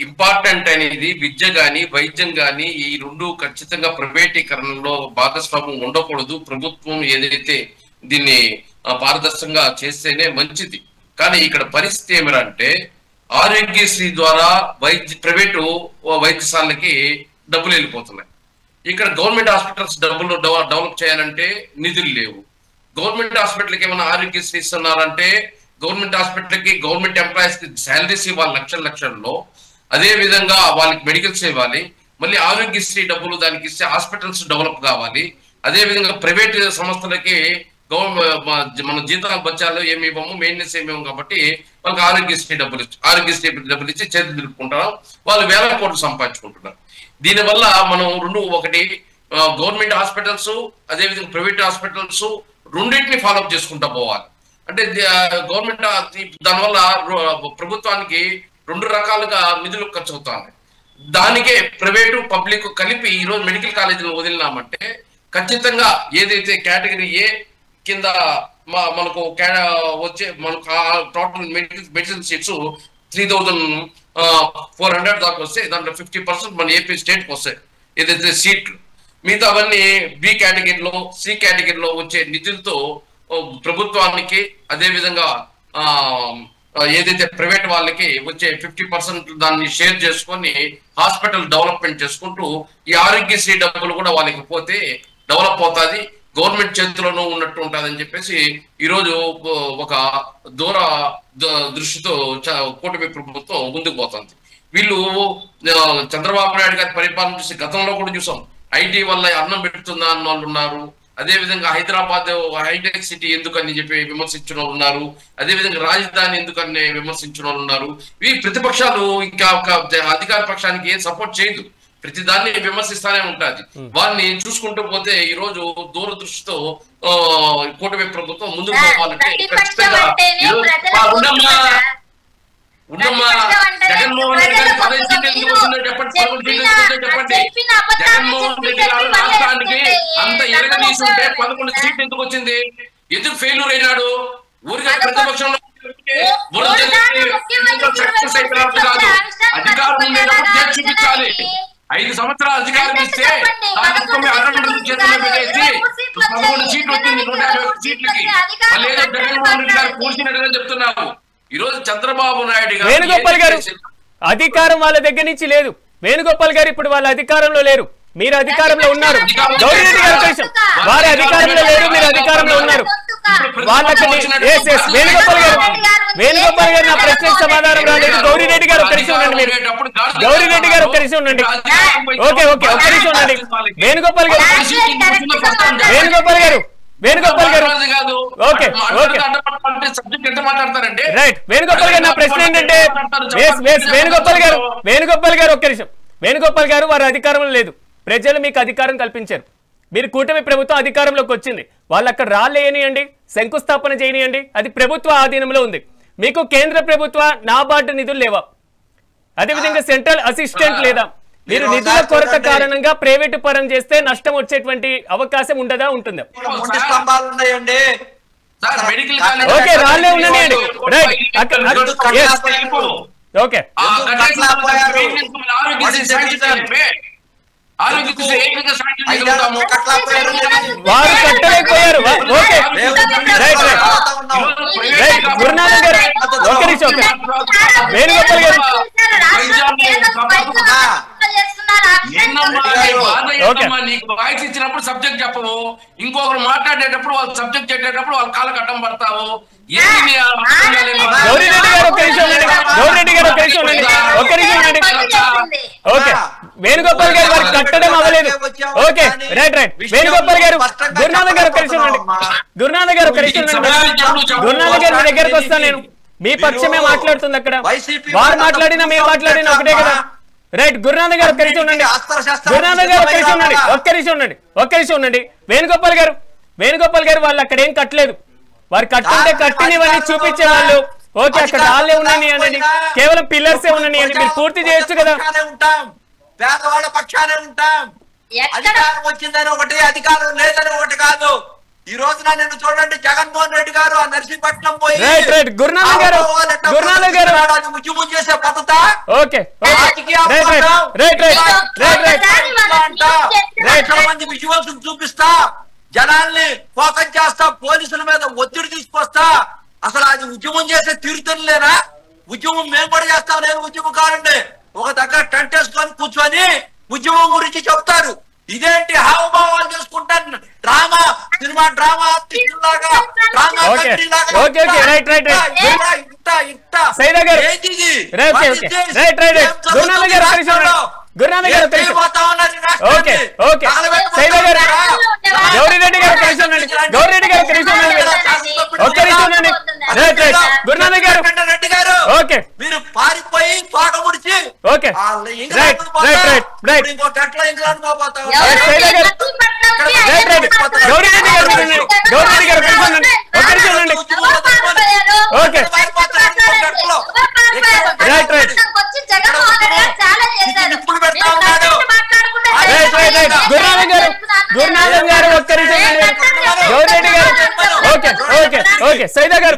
[SPEAKER 5] ఇంపార్టెంట్ అనేది విద్య గాని వైద్యం గాని ఈ రెండు ఖచ్చితంగా ప్రైవేటీకరణలో భాగస్వామ్యం ఉండకూడదు. ప్రభుత్వం ఏదైతే దీన్ని పారదర్శకంగా చేస్తేనే మంచిది. కానీ ఇక్కడ పరిస్థితి ఏమిటంటే ఆరోగ్యశ్రీ ద్వారా ప్రైవేటు వైద్యశాలకి డబ్బులు వెళ్ళిపోతున్నాయి. ఇక్కడ గవర్నమెంట్ హాస్పిటల్స్ డబ్బులు డెవలప్ చేయాలంటే నిధులు లేవు. గవర్నమెంట్ హాస్పిటల్కి ఏమైనా ఆరోగ్యశ్రీ ఇస్తున్నారంటే గవర్నమెంట్ హాస్పిటల్కి గవర్నమెంట్ ఎంప్లాయీస్ కి శాలరీస్ ఇవ్వాలి లక్షల్లో. అదే విధంగా వాళ్ళకి మెడికల్స్ ఇవ్వాలి. మళ్ళీ ఆరోగ్యశ్రీ డబ్బులు దానికి ఇస్తే హాస్పిటల్స్ డెవలప్ కావాలి. అదే విధంగా ప్రైవేట్ సంస్థలకి మన జీతాలు బచ్చాలు ఏమి ఇవ్వము, మెయింటెనెన్స్ ఏమి ఇవ్వము. కాబట్టి వాళ్ళకి ఆరోగ్యశ్రీ డబ్బులు ఇచ్చి చేతులు నిలుపుకుంటారు. వాళ్ళు వేల కోట్లు సంపాదించుకుంటున్నారు. దీనివల్ల మనం ఒకటి గవర్నమెంట్ హాస్పిటల్స్ అదేవిధంగా ప్రైవేట్ హాస్పిటల్స్ రెండింటిని ఫాలోఅప్ చేసుకుంటూ పోవాలి. అంటే గవర్నమెంట్ దానివల్ల ప్రభుత్వానికి రెండు రకాలుగా నిధులు ఖర్చు అవుతాయి. దానికే ప్రైవేటు పబ్లిక్ కలిపి ఈరోజు మెడికల్ కాలేజీలు వదిలినామంటే ఖచ్చితంగా ఏదైతే కేటగిరీ ఏ కింద మనకు మనకు టోటల్ మెడిసిన్ సీట్స్ 3,400 దాకా వస్తాయి. దాంట్లో 50% మన ఏపీ స్టేట్కి వస్తాయి ఏదైతే సీట్లు. మిగతా అవన్నీ బి కేటగిరీలో సి కేటగిరీలో వచ్చే నిధులతో ప్రభుత్వానికి అదే విధంగా ఏదైతే ప్రైవేట్ వాళ్ళకి వచ్చే 50% దాన్ని షేర్ చేసుకొని హాస్పిటల్ డెవలప్మెంట్ చేసుకుంటూ ఈ ఆరోగ్యశ్రీ డబ్బులు కూడా వాళ్ళకి పోతే డెవలప్ అవుతుంది, గవర్నమెంట్ చేతిలోనూ ఉన్నట్టు ఉంటుందని చెప్పేసి ఈరోజు ఒక దృష్టితో కూటమి ప్రభుత్వం ముందుకు పోతుంది. వీళ్ళు చంద్రబాబు నాయుడు గారి పరిపాలన చూసి గతంలో కూడా చూసాం. ఐటీ వల్ల అన్నం పెడుతుందా అన్న వాళ్ళు ఉన్నారు. అదే విధంగా హైదరాబాద్ హైటెక్ సిటీ ఎందుకని చెప్పి విమర్శించిన వాళ్ళు ఉన్నారు. అదే విధంగా రాజధాని ఎందుకని విమర్శించిన వాళ్ళు ఉన్నారు. ఈ ప్రతిపక్షాలు ఇంకా అధికార పక్షానికి ఏం సపోర్ట్ చేయదు, ప్రతి దాన్ని విమర్శిస్తానే ఉంటుంది. వారిని చూసుకుంటూ పోతే ఈ రోజు దూరదృష్టితో కూటమి ప్రభుత్వం ముందుకు పోవాలంటే ఖచ్చితంగా జగన్మోహన్ రెడ్డి గారి 10 సీట్లు ఎందుకు వచ్చిందో చెప్పండి, 11 సీట్లు ఎందుకు వచ్చాయో చెప్పండి. జగన్మోహన్ రెడ్డి గారు రాష్ట్రానికి అంత ఎరగదీసుంటే 11 సీట్లు ఎందుకు వచ్చింది? ఎందుకు ఫెయిల్యూర్ అయినాడు? ఊరికే ప్రతిపక్షంలో సక్సెస్ అయిపోయినట్టు కాదు. అధికారం ఉండేటప్పుడు చేసి చూపించాలి. 5 సంవత్సరాలు అధికారం ఇస్తే చేతుల్లో పెట్టేసి 11 సీట్లు వచ్చింది 151 సీట్లకి. మళ్ళీ ఏదో జగన్మోహన్ రెడ్డి గారు కూర్చున్నట్టుగా చెప్తున్నారు. ఈ రోజు చంద్రబాబు నాయుడు గారు
[SPEAKER 1] వేణుగోపాల్ గారు అధికారం వాళ్ళ దగ్గర నుంచి లేదు. వేణుగోపాల్ గారు ఇప్పుడు వాళ్ళ అధికారంలో లేరు, మీరు అధికారంలో ఉన్నారు. గౌరీరెడ్డి గారు కొంచెం వారి అధికారంలో లేరు, మీరు అధికారంలో ఉన్నారు. వాళ్ళకి వేణుగోపాల్ గారు నా ప్రశ్నకు సమాధానం రాలేదు. గౌరీరెడ్డి గారు ఒక్క నిమిషం ఉండండి. మీరు గౌరీరెడ్డి గారు ఒక్క నిమిషం ఉండండి. ఓకే ఒక్క నిమిషం ఉండండి. వేణుగోపాల్ గారు ఓకే ఓకే రైట్. వేణుగోపాల్ గారు నా ప్రశ్న ఏంటంటే వేణుగోపాల్ గారు ఒక్క నిమిషం. వేణుగోపాల్ గారు వారి అధికారంలో లేదు, ప్రజలు మీకు అధికారం కల్పించారు. మీరు కూటమి ప్రభుత్వం అధికారంలోకి వచ్చింది, వాళ్ళు అక్కడ రాలేయనియండి, శంకుస్థాపన చేయనియండి, అది ప్రభుత్వ ఆధీనంలో ఉంది. మీకు కేంద్ర ప్రభుత్వ నాబార్డు నిధులు లేవా? అదేవిధంగా సెంట్రల్ అసిస్టెంట్ లేదా? మీరు నిధుల కొరత కారణంగా ప్రైవేటు పరం చేస్తే నష్టం వచ్చేటువంటి అవకాశం ఉండదా? ఉంటుందా? ఓకే రాళ్ళే ఉన్నాయండి. రైట్ ఓకే వారు కట్టలేకపోయారు. Okay right right right. Gurunathan గారు ఒక్క నిమిషం. వేణుగోపాల్ గారు
[SPEAKER 5] నీకు వాయిస్ ఇచ్చినప్పుడు సబ్జెక్ట్ చెప్పవు, ఇంకొకరు మాట్లాడేటప్పుడు వాళ్ళు సబ్జెక్ట్ చెప్పేటప్పుడు వాళ్ళ కాళ్ళకు అడ్డం పడతావు.
[SPEAKER 1] గౌరీరెడ్డి గారు ఒక్క నిమిషం ఉండండి. గౌరీరెడ్డి గారు ఒక్క నిమిషం ఉండండి. ఒక్క నిమిషం ఉండండి. ఓకే వేణుగోపాల్ గారు వారికి కట్టడం అవ్వలేదు. Okay right right. వేణుగోపాల్ గారు గురునాథన్ గారు ఒక్క నిమిషం ఉండండి. గురునాథన్ గారు ఒక్క నిమిషం ఉండండి. గురునాథన్ గారు మీ దగ్గరకు వస్తాను నేను. మీ పక్షమే మాట్లాడుతుంది అక్కడ. వారు మాట్లాడినా మేము మాట్లాడినా ఒకటే కదా. రైట్ గురునాథన్ గారు ఒక్క నిమిషం ఉండండి. గురునాథన్ గారు ఒక్క నిమిషం ఉండండి. వేణుగోపాల్ గారు వాళ్ళు అక్కడ ఏం కట్టలేదు. వారు కట్టుంటే కట్టినవన్నీ చూపించే వాళ్ళు. ఓకే, అక్కడ రాళ్ళే ఉన్నాయి అనండి, కేవలం పిల్లర్సే ఉన్నాయి అని మీరు పూర్తి చేయొచ్చు కదా.
[SPEAKER 4] పేదవాళ్ళ పక్షానే ఉంటాం. అధికారం వచ్చిందని ఒకటి, అధికారం లేదని ఒకటి కాదు. ఈ రోజున నేను చూడండి, జగన్మోహన్ రెడ్డి గారు ఆ నర్సీపట్నం పోయి
[SPEAKER 1] గురునాథన్ గారు
[SPEAKER 4] ఉద్యమం చేసే పద్ధత.
[SPEAKER 1] ఓకే,
[SPEAKER 4] మంది విజువల్స్ చూపిస్తా, జనాల్ని ఫోకస్ చేస్తా, పోలీసుల మీద ఒత్తిడి తీసుకొస్తా. అసలు అది ఉద్యమం చేసే తీరుతలేనా? ఉద్యమం మేము కూడా చేస్తాం. నేను ఉద్యమకారుండే ఒక దగ్గర టెంట్ వేసుకొని కూర్చొని ఉద్యమం గురించి చెప్తారు. ఇదేంటి హావభావాలు చేసుకుంటాను? డ్రామా సినిమా డ్రామా లాగా డ్రామా
[SPEAKER 1] గౌరీరెడ్డి గారు
[SPEAKER 4] మీరు పారిపోయి తోట ముడిచి
[SPEAKER 1] గురునాథన్ గారు గౌరీరెడ్డి గారు ఓకే సైదా గారు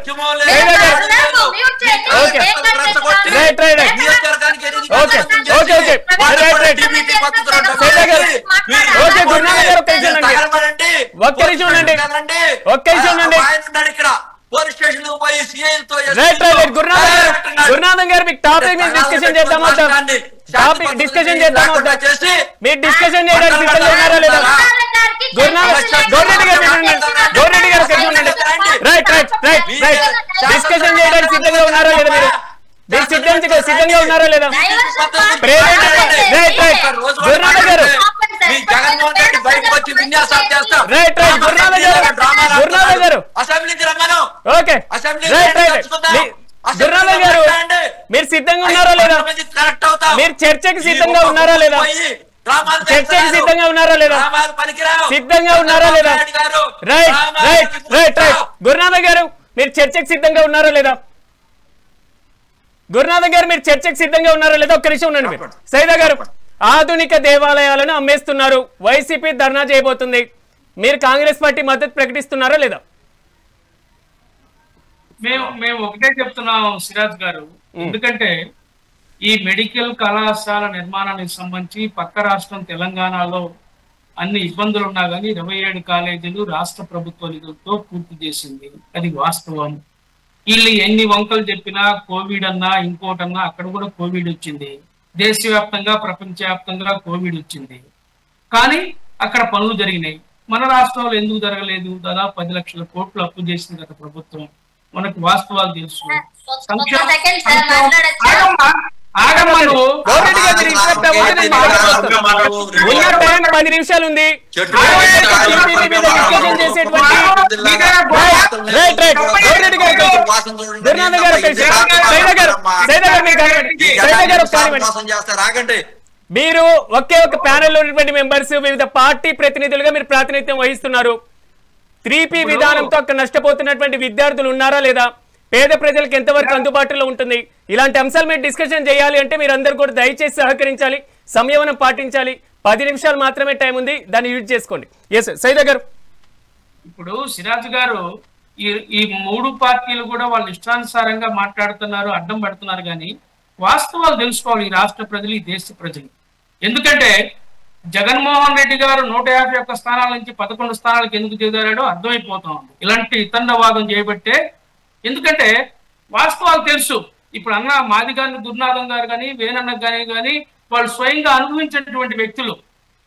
[SPEAKER 1] గురునాథన్ గారు మీకు టాపిక్ మీద డిస్కషన్ చేద్దామా? డిస్కషన్ చేద్దామా? మీరు డిస్కషన్ చేయడానికి సిద్ధంగా ఉన్నారా లేదా? గౌరెడ్డి గారు డిస్కషన్ చేయడానికి సిద్ధంగా ఉన్నారా లేదా? మీరు సిద్ధంగా ఉన్నారా లేదా? గురునాథన్ గారు ఓకే గురునాథన్ గారు మీరు సిద్ధంగా ఉన్నారా లేదా? మీరు చర్చకి సిద్ధంగా ఉన్నారా లేదా? చర్చకి సిద్ధంగా ఉన్నారా లేదా? సిద్ధంగా ఉన్నారా లేదా? రైట్ గురునాథన్ గారు మీరు చర్చకి సిద్ధంగా ఉన్నారా లేదా? గురునాథన్ గారు మీరు చర్చకి సిద్ధంగా ఉన్నారా లేదా? ఒక్క నిమిషం ఉండండి. మీరు సైదా గారు ఆధునిక దేవాలయాలను అమ్మేస్తున్నారు, వైసీపీ ధర్నా చేయబోతుంది, మీరు కాంగ్రెస్ పార్టీ మద్దతు ప్రకటిస్తున్నారా లేదా?
[SPEAKER 6] మేము ఒకటే చెప్తున్నాం సిరాజ్ గారు, ఎందుకంటే ఈ మెడికల్ కళాశాల నిర్మాణానికి సంబంధించి పక్క రాష్ట్రం తెలంగాణలో అన్ని ఇబ్బందులు ఉన్నా కానీ 27 కాలేజీలు రాష్ట్ర ప్రభుత్వ నిధులతో పూర్తి చేసింది. అది వాస్తవం. వీళ్ళు ఎన్ని వంకలు చెప్పినా, కోవిడ్ అన్నా ఇంకోటన్నా, అక్కడ కూడా కోవిడ్ వచ్చింది. దేశవ్యాప్తంగా ప్రపంచవ్యాప్తంగా కోవిడ్ వచ్చింది, కానీ అక్కడ పనులు జరిగినాయి. మన రాష్ట్రంలో ఎందుకు జరగలేదు? దాదాపు 10 లక్షల కోట్లు అప్పు చేసింది గత ప్రభుత్వం. మనకు వాస్తవాలు తెలుసు.
[SPEAKER 1] మీరు ఒకే ఒక ప్యానెల్ లో ఉన్నటువంటి మెంబర్స్, వివిధ పార్టీ ప్రతినిధులుగా మీరు ప్రాతినిధ్యం వహిస్తున్నారు. 3P విధానంతో అక్కడ నష్టపోతున్నటువంటి విద్యార్థులు ఉన్నారా లేదా? పేద ప్రజలకు ఎంతవరకు అందుబాటులో ఉంటుంది? ఇలాంటి అంశాలు మీరు డిస్కషన్ చేయాలి అంటే మీరు అందరూ కూడా దయచేసి సహకరించాలి, సంయమనం పాటించాలి. 10 నిమిషాలు మాత్రమే టైం ఉంది, దాన్ని యూజ్ చేసుకోండి. ఎస్ సైదా గారు.
[SPEAKER 6] ఇప్పుడు సిరాజ్ గారు ఈ 3 పార్టీలు కూడా వాళ్ళు ఇష్టానుసారంగా మాట్లాడుతున్నారు, అడ్డం పడుతున్నారు. కానీ వాస్తవాలు తెలుసుకోవాలి ఈ రాష్ట్ర ప్రజలు, ఈ దేశ ప్రజలు. ఎందుకంటే జగన్మోహన్ రెడ్డి గారు 151 స్థానాల నుంచి 11 స్థానాలకు ఎందుకు దిగారో అర్థమైపోతా ఉంది. ఇలాంటి ఇతండవాదం చేయబట్టే. ఎందుకంటే వాస్తవాలు తెలుసు. ఇప్పుడు అన్న మాదిగాని గురునాథన్ గారు కానీ, వేణన్న కానీ వాళ్ళు స్వయంగా అనుభవించినటువంటి వ్యక్తులు,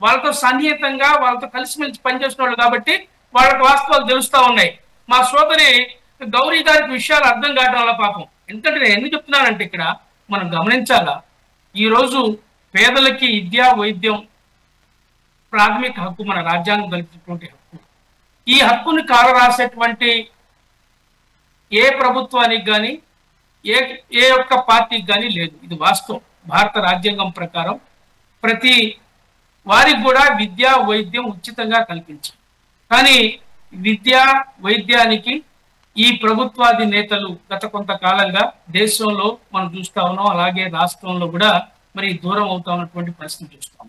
[SPEAKER 6] వాళ్ళతో సన్నిహితంగా వాళ్ళతో కలిసిమెలిసి పనిచేసిన వాళ్ళు కాబట్టి వాళ్ళకి వాస్తవాలు తెలుస్తూ ఉన్నాయి. మా సోదరి గౌరీ గారికి విషయాలు అర్థం కావడం వల్ల పాపం. ఎందుకంటే నేను ఎందుకు చెప్తున్నానంటే ఇక్కడ మనం గమనించాలా, ఈరోజు పేదలకి విద్యా వైద్యం ప్రాథమిక హక్కు, మన రాజ్యాంగం కల్పించినటువంటి హక్కు. ఈ హక్కుని కాలరాసేటువంటి ఏ ప్రభుత్వానికి కానీ ఏ ఒక్క పార్టీకి కానీ లేదు. ఇది వాస్తవం. భారత రాజ్యాంగం ప్రకారం ప్రతి వారికి కూడా విద్య వైద్యం ఉచితంగా కల్పించారు. కానీ విద్య వైద్యానికి ఈ ప్రభుత్వాది నేతలు గత కొంతకాలంగా దేశంలో మనం చూస్తా ఉన్నాం, అలాగే రాష్ట్రంలో కూడా మరి దూరం అవుతా ఉన్నటువంటి పరిస్థితి చూస్తాం.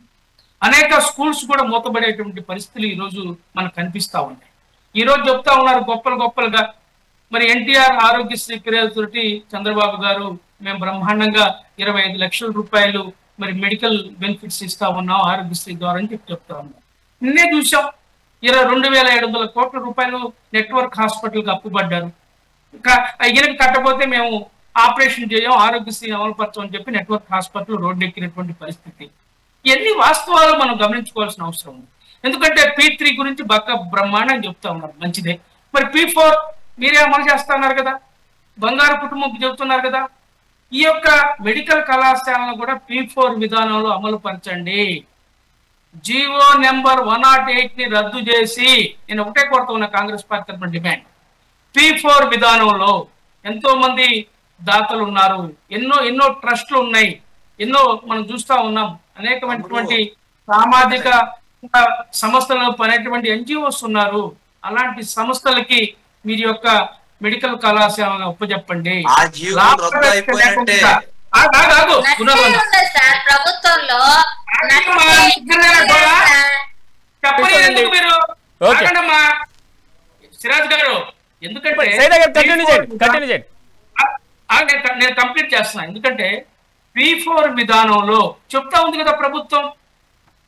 [SPEAKER 6] అనేక స్కూల్స్ కూడా మూతపడేటువంటి పరిస్థితులు ఈరోజు మనకు కనిపిస్తా ఉన్నాయి. ఈరోజు చెప్తా ఉన్నారు గొప్పలుగా మరి ఎన్టీఆర్ ఆరోగ్యశ్రీ పేరుతోటి చంద్రబాబు గారు మేము బ్రహ్మాండంగా 25 లక్షల రూపాయలు మరి మెడికల్ బెనిఫిట్స్ ఇస్తా ఉన్నాం ఆరోగ్యశ్రీ ద్వారా అని చెప్తా ఉన్నాం. నిన్నే చూసాం 22,700 కోట్ల రూపాయలు నెట్వర్క్ హాస్పిటల్కి అప్పుపడ్డారు. ఈయనకి కట్టపోతే మేము ఆపరేషన్ చేయం, ఆరోగ్యశ్రీ అమలుపరచమని చెప్పి నెట్వర్క్ హాస్పిటల్ రోడ్డు ఎక్కినటువంటి పరిస్థితి. ఇవన్నీ వాస్తవాలు మనం గమనించుకోవాల్సిన అవసరం ఉంది. ఎందుకంటే P3 గురించి బ్రహ్మాండం చెప్తా ఉన్నారు, మంచిదే. మరి P4 మీరే అమలు చేస్తా ఉన్నారు కదా, బంగారు కుటుంబంకి చెబుతున్నారు కదా. ఈ యొక్క మెడికల్ కళాశాలను కూడా P4 విధానంలో అమలు పరచండి. జీవో నెంబర్ 108 ని రద్దు చేసి, నేను ఒకటే కోరుతా ఉన్నా కాంగ్రెస్ పార్టీ తరఫున డిమాండ్, P4 విధానంలో ఎంతో మంది దాతలు ఉన్నారు, ఎన్నో ట్రస్టులు ఉన్నాయి, ఎన్నో మనం చూస్తా ఉన్నాం, అనేకమైనటువంటి సామాజిక సంస్థలు పనేటువంటి NGOs ఉన్నారు. అలాంటి సంస్థలకి మీరు యొక్క మెడికల్ కళాశాలను ఒప్పచెప్పండి.
[SPEAKER 2] ప్రభుత్వంలో
[SPEAKER 6] సిరాజ్ గారు ఎందుకంటే నేను కంప్లీట్ చేస్తున్నా. ఎందుకంటే P4 విధానంలో చెప్తా ఉంది కదా ప్రభుత్వం,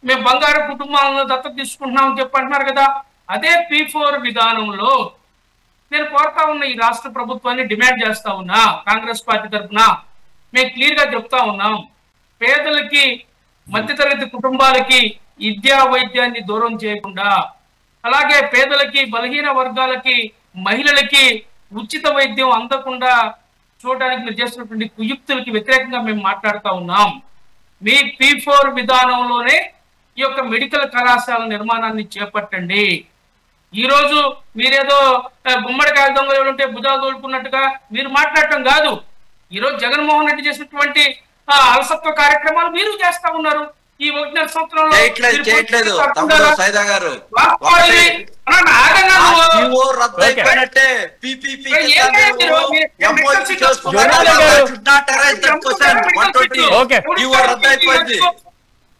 [SPEAKER 6] మేము బంగారు కుటుంబాలను దత్తత తీసుకుంటున్నామని చెప్పి అంటున్నారు కదా. అదే P4 విధానంలో నేను కోరుతా ఉన్నా, ఈ రాష్ట్ర ప్రభుత్వాన్ని డిమాండ్ చేస్తా ఉన్నా కాంగ్రెస్ పార్టీ తరఫున. మేము క్లియర్ గా చెప్తా ఉన్నాం, పేదలకి మధ్యతరగతి కుటుంబాలకి విద్యా వైద్యాన్ని దూరం చేయకుండా, అలాగే పేదలకి బలహీన వర్గాలకి మహిళలకి ఉచిత వైద్యం అందకుండా చూడడానికి మీరు చేస్తున్నటువంటి కుయుక్తులకి వ్యతిరేకంగా మేము మాట్లాడుతూ ఉన్నాం. మీ P4 విధానంలోనే ఈ యొక్క మెడికల్ కళాశాల నిర్మాణాన్ని చేపట్టండి. ఈ రోజు మీరేదో గుమ్మడికాయ దొంగలు ఉంటే భుజాలు తోలుకున్నట్టుగా మీరు మాట్లాడటం కాదు. ఈ రోజు జగన్మోహన్ రెడ్డి చేసినటువంటి అలసత్వ కార్యక్రమాలు మీరు చేస్తా ఉన్నారు. ఈ 1.5 సంవత్సరంలో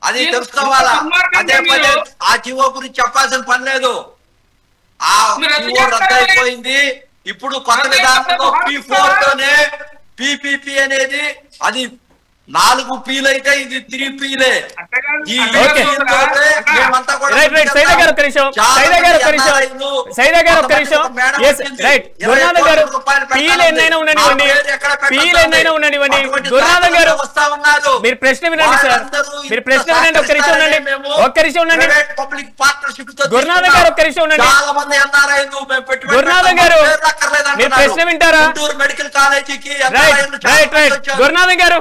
[SPEAKER 4] అది తెలుసుకోవాలా. అదే పదే ఆ జీవో గురించి చెప్పాల్సిన పని లేదు. ఆ జీవో రద్దయిపోయింది. ఇప్పుడు కొత్త విధానంలో P4 తోనే PPP అనేది అది 4 P'లు అయితే ఇది 3 P'లే.
[SPEAKER 1] మీరు ప్రశ్న వినండి సార్, మీరు ప్రశ్న వినండి. ఒక్క నిమిషం ఉండండి,
[SPEAKER 4] పబ్లిక్ పార్ట్నర్షిప్ తో
[SPEAKER 1] గురునాథన్ గారు ఒక్క నిమిషం ఉండండి.
[SPEAKER 4] చాలా మంది
[SPEAKER 1] గురునాథన్ గారు మీరు ప్రశ్న వింటారా?
[SPEAKER 4] మెడికల్ కాలేజీకి
[SPEAKER 1] గురునాథన్ గారు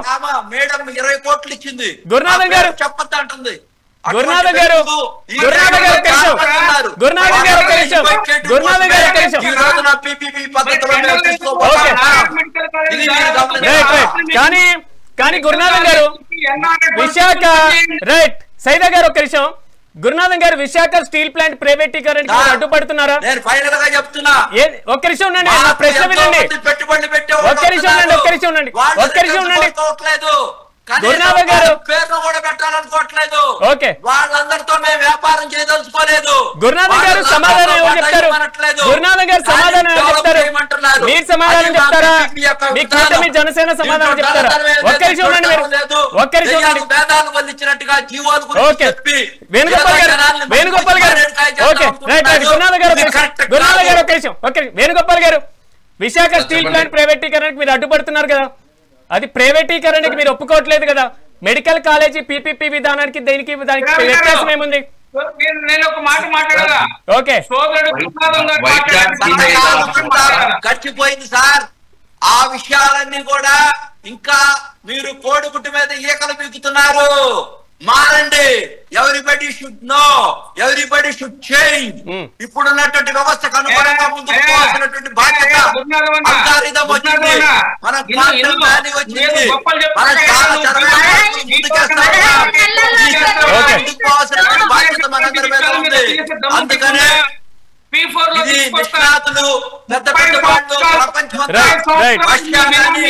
[SPEAKER 4] మేడం 20 కోట్లు ఇచ్చింది.
[SPEAKER 1] గురునాథన్ గారు
[SPEAKER 4] చెప్పొద్దు అంటుంది.
[SPEAKER 1] గురునాథన్ గారు ఈ రోజున
[SPEAKER 4] PPP పద్ధతిలో
[SPEAKER 1] కానీ గురునాథన్ గారు విశాఖ రైట్ సైదా గారు ఒక్క నిమిషం. గురునాథన్ గారు విశాఖ స్టీల్ ప్లాంట్ ప్రైవేటీకరణ అడ్డుపడుతున్నారా?
[SPEAKER 4] నేను ఫైనల్ గా చెప్తున్నా,
[SPEAKER 1] ఒక్క నిమిషం ఉండండి, నా ప్రశ్న వినండి. ఒక్క నిమిషం ఉండండి. గురునాథన్ గారు
[SPEAKER 4] పేర్లు కూడా పెట్టాలనుకోవట్లేదు.
[SPEAKER 1] ఓకే,
[SPEAKER 4] వాళ్ళందరితో మేము వ్యాపారం చేయదలుచుకోలేదు.
[SPEAKER 1] గురునాథన్ గారు సమాధానం ఎవరు చెప్తారు? గురునాథన్ గారు సమాధానం ఎవరు చెప్తారు? మీరు సమాధానం చెప్తారా? మీ కూటమి జనసేన సమాధానం చెప్తారా? ఒక్క నిమిషం ఉండండి, మీరు ఒక్క నిమిషం ఉండండి. ఓకే, వేణుగోపాల్ గారు ఓకే రైట్. గురునాథన్ గారు ఒక్క నిమిషం. ఓకే, వేణుగోపాల్ గారు విశాఖ స్టీల్ ప్లాంట్ ప్రైవేటీకరణకు మీరు అడ్డుపడుతున్నారు కదా, అది ప్రైవేటీకరణకి మీరు ఒప్పుకోవట్లేదు కదా. మెడికల్ కాలేజీ PPP విధానానికి దానికి వ్యత్యాసం ఏముంది?
[SPEAKER 6] నేను ఒక మాట మాట్లాడాలా?
[SPEAKER 1] ఓకే,
[SPEAKER 4] గడిచిపోయింది సార్. ఆ విషయాలన్నీ కూడా ఇంకా మీరు కోడిగుడ్డు మీద ఈకలు పీకుతున్నారు. మారండి. Everybody should know, everybody should change. ఇప్పుడున్నటువంటి వ్యవస్థకు అనుగుణంగా ముందుకు పోవాల్సినటువంటి బాధ్యత అల్గారిథం వచ్చింది, మన క్వాంటమ్ వ్యాలీ వచ్చింది, మన చాలా చరవాణి ముందుకేస్తా ఉన్నాం. ముందుకు పోవాల్సినటువంటి బాధ్యత మనందరి మీద ఉంది. అందుకనే ఇది నిష్ణాతులు, పెద్ద పెద్ద వాళ్ళు ప్రపంచమంతా, రష్యా కానీ,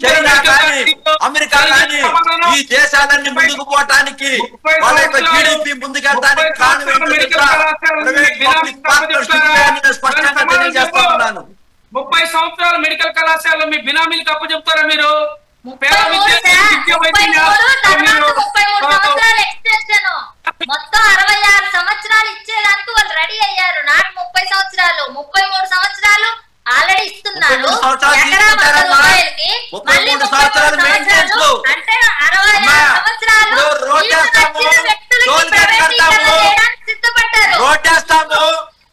[SPEAKER 4] చైనా కానీ, అమెరికా కానీ ఈ దేశాలన్నీ ముందుకు పోవటానికి, వాళ్ళ యొక్క జీడిపి ముందుకెళ్ళడానికి కారణం స్పష్టంగా తెలియజేస్తా ఉన్నాను.
[SPEAKER 6] 30 సంవత్సరాలు మెడికల్ కళాశాలలో మీ బినామీలకు అప్పచెప్తారా మీరు?
[SPEAKER 2] మొత్తం 66 సంవత్సరాలు ఇచ్చేదానికి వాళ్ళు రెడీ అయ్యారు. నాకు 30 సంవత్సరాలు, 33 సంవత్సరాలు ఆల్రెడీ ఇస్తున్నారు.
[SPEAKER 4] రోడ్డేస్తాము,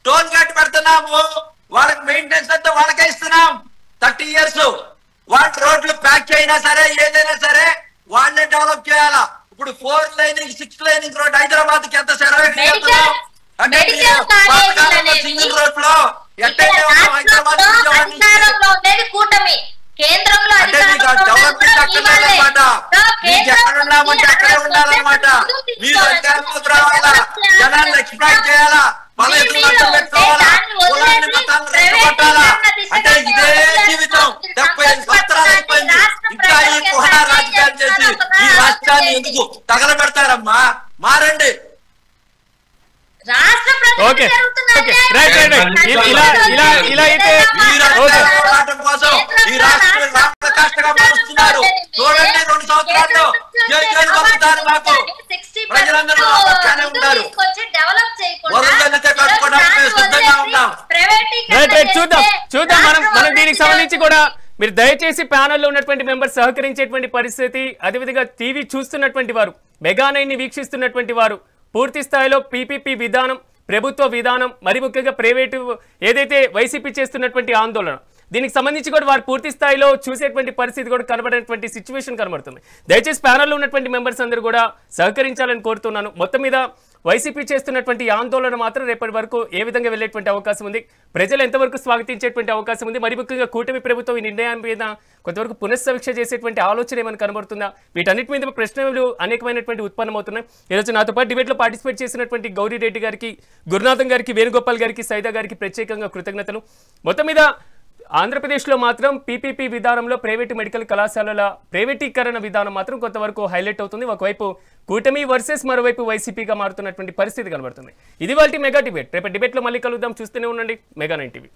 [SPEAKER 4] టోల్ గేట్ పెడుతున్నాము, వాళ్ళకి మెయింటెనెన్స్ అంతా వాళ్ళకే ఇస్తున్నాం. 30 years వాళ్ళ రోడ్లు ప్యాక్ అయినా సరే, ఏదైనా సరే వాళ్ళే డెవలప్ చేయాలా. ఇప్పుడు 4 లైనింగ్ 6 లైనింగ్ రోడ్ హైదరాబాద్ కి ఎంత సర్వే చేస్తున్నాం అంటే సింగిల్ రోడ్ లో
[SPEAKER 2] కూటమి కేంద్రంలో
[SPEAKER 4] డెవలప్మెంట్ అక్కర్లేదన్నమాట. మీకు ఎక్కడ ఉన్నామంటే అక్కడే ఉండాలన్నమాట. మీరు అధికారంలోకి రావాలా, జనాలను ఎక్స్ప్లాయిట్ చేయాలా, బలహీనతలు పెట్టుకోవాలా, కులాన్ని మతాలను రెచ్చగొట్టాలా. అంటే ఇదే జీవితం 75 సంవత్సరాలు అయిపోయింది. ఇంకా ఈ కుహనా రాజకీయాలు చేసి ఈ రాష్ట్రాన్ని ఎందుకు తగలబెడతారమ్మా? మారండి. కోసం ఈ రాష్ట్రం కష్టంగా పరుస్తున్నారు. చూడండి, 2 సంవత్సరాల్లో మాకు ప్రజలందరూ ఉన్నారు.
[SPEAKER 1] చూద్దాం మనం దీనికి సంబంధించి కూడా మీరు దయచేసి ప్యానెల్లో ఉన్నటువంటి మెంబర్స్ సహకరించేటువంటి పరిస్థితి, అదేవిధంగా టీవీ చూస్తున్నటువంటి వారు, మెగా9ని వీక్షిస్తున్నటువంటి వారు పూర్తి స్థాయిలో పీపీపీ విధానం, ప్రభుత్వ విధానం, మరి ముఖ్యంగా ప్రైవేటు ఏదైతే వైసీపీ చేస్తున్నటువంటి ఆందోళన, దీనికి సంబంధించి కూడా వారు పూర్తి స్థాయిలో చూసేటువంటి పరిస్థితి కూడా కనబడేటువంటి సిచ్యువేషన్ కనబడుతుంది. దయచేసి ప్యానెల్లో ఉన్నటువంటి మెంబర్స్ అందరూ కూడా సహకరించాలని కోరుతున్నాను. మొత్తం మీద వైసీపీ చేస్తున్నటువంటి ఆందోళన మాత్రం రేపటి వరకు ఏ విధంగా వెళ్ళేటువంటి అవకాశం ఉంది, ప్రజలు ఎంతవరకు స్వాగతించేటువంటి అవకాశం ఉంది, మరి ముఖ్యంగా కూటమి ప్రభుత్వం ఈ నిర్ణయం మీద కొంతవరకు పునఃసమీక్ష చేసేటువంటి ఆలోచన ఏమైనా కనబడుతుందా, వీటన్నిటి మీద ప్రశ్నలు అనేకమైనటువంటి ఉత్పన్నమవుతున్నాయి. ఈరోజు నాతో పాటు డిబేట్లో పార్టిసిపేట్ చేసినటువంటి గౌరీరెడ్డి గారికి, గురునాథం గారికి, వేణుగోపాల్ గారికి, సైదా గారికి ప్రత్యేకంగా కృతజ్ఞతలు. మొత్తం మీద ఆంధ్రప్రదేశ్లో మాత్రం పీపీపీ విధానంలో ప్రైవేటు మెడికల్ కళాశాలల ప్రైవేటీకరణ విధానం మాత్రం కొంతవరకు హైలైట్ అవుతుంది. ఒకవైపు కూటమి వర్సెస్ మరోవైపు వైసీపీగా మారుతున్నటువంటి పరిస్థితి కనబడుతుంది. ఇది వాళ్ళ మెగా డిబేట్. రేపు డిబేట్లో మళ్ళీ కలుద్దాం. చూస్తూనే ఉండండి మెగా9 టీవీ.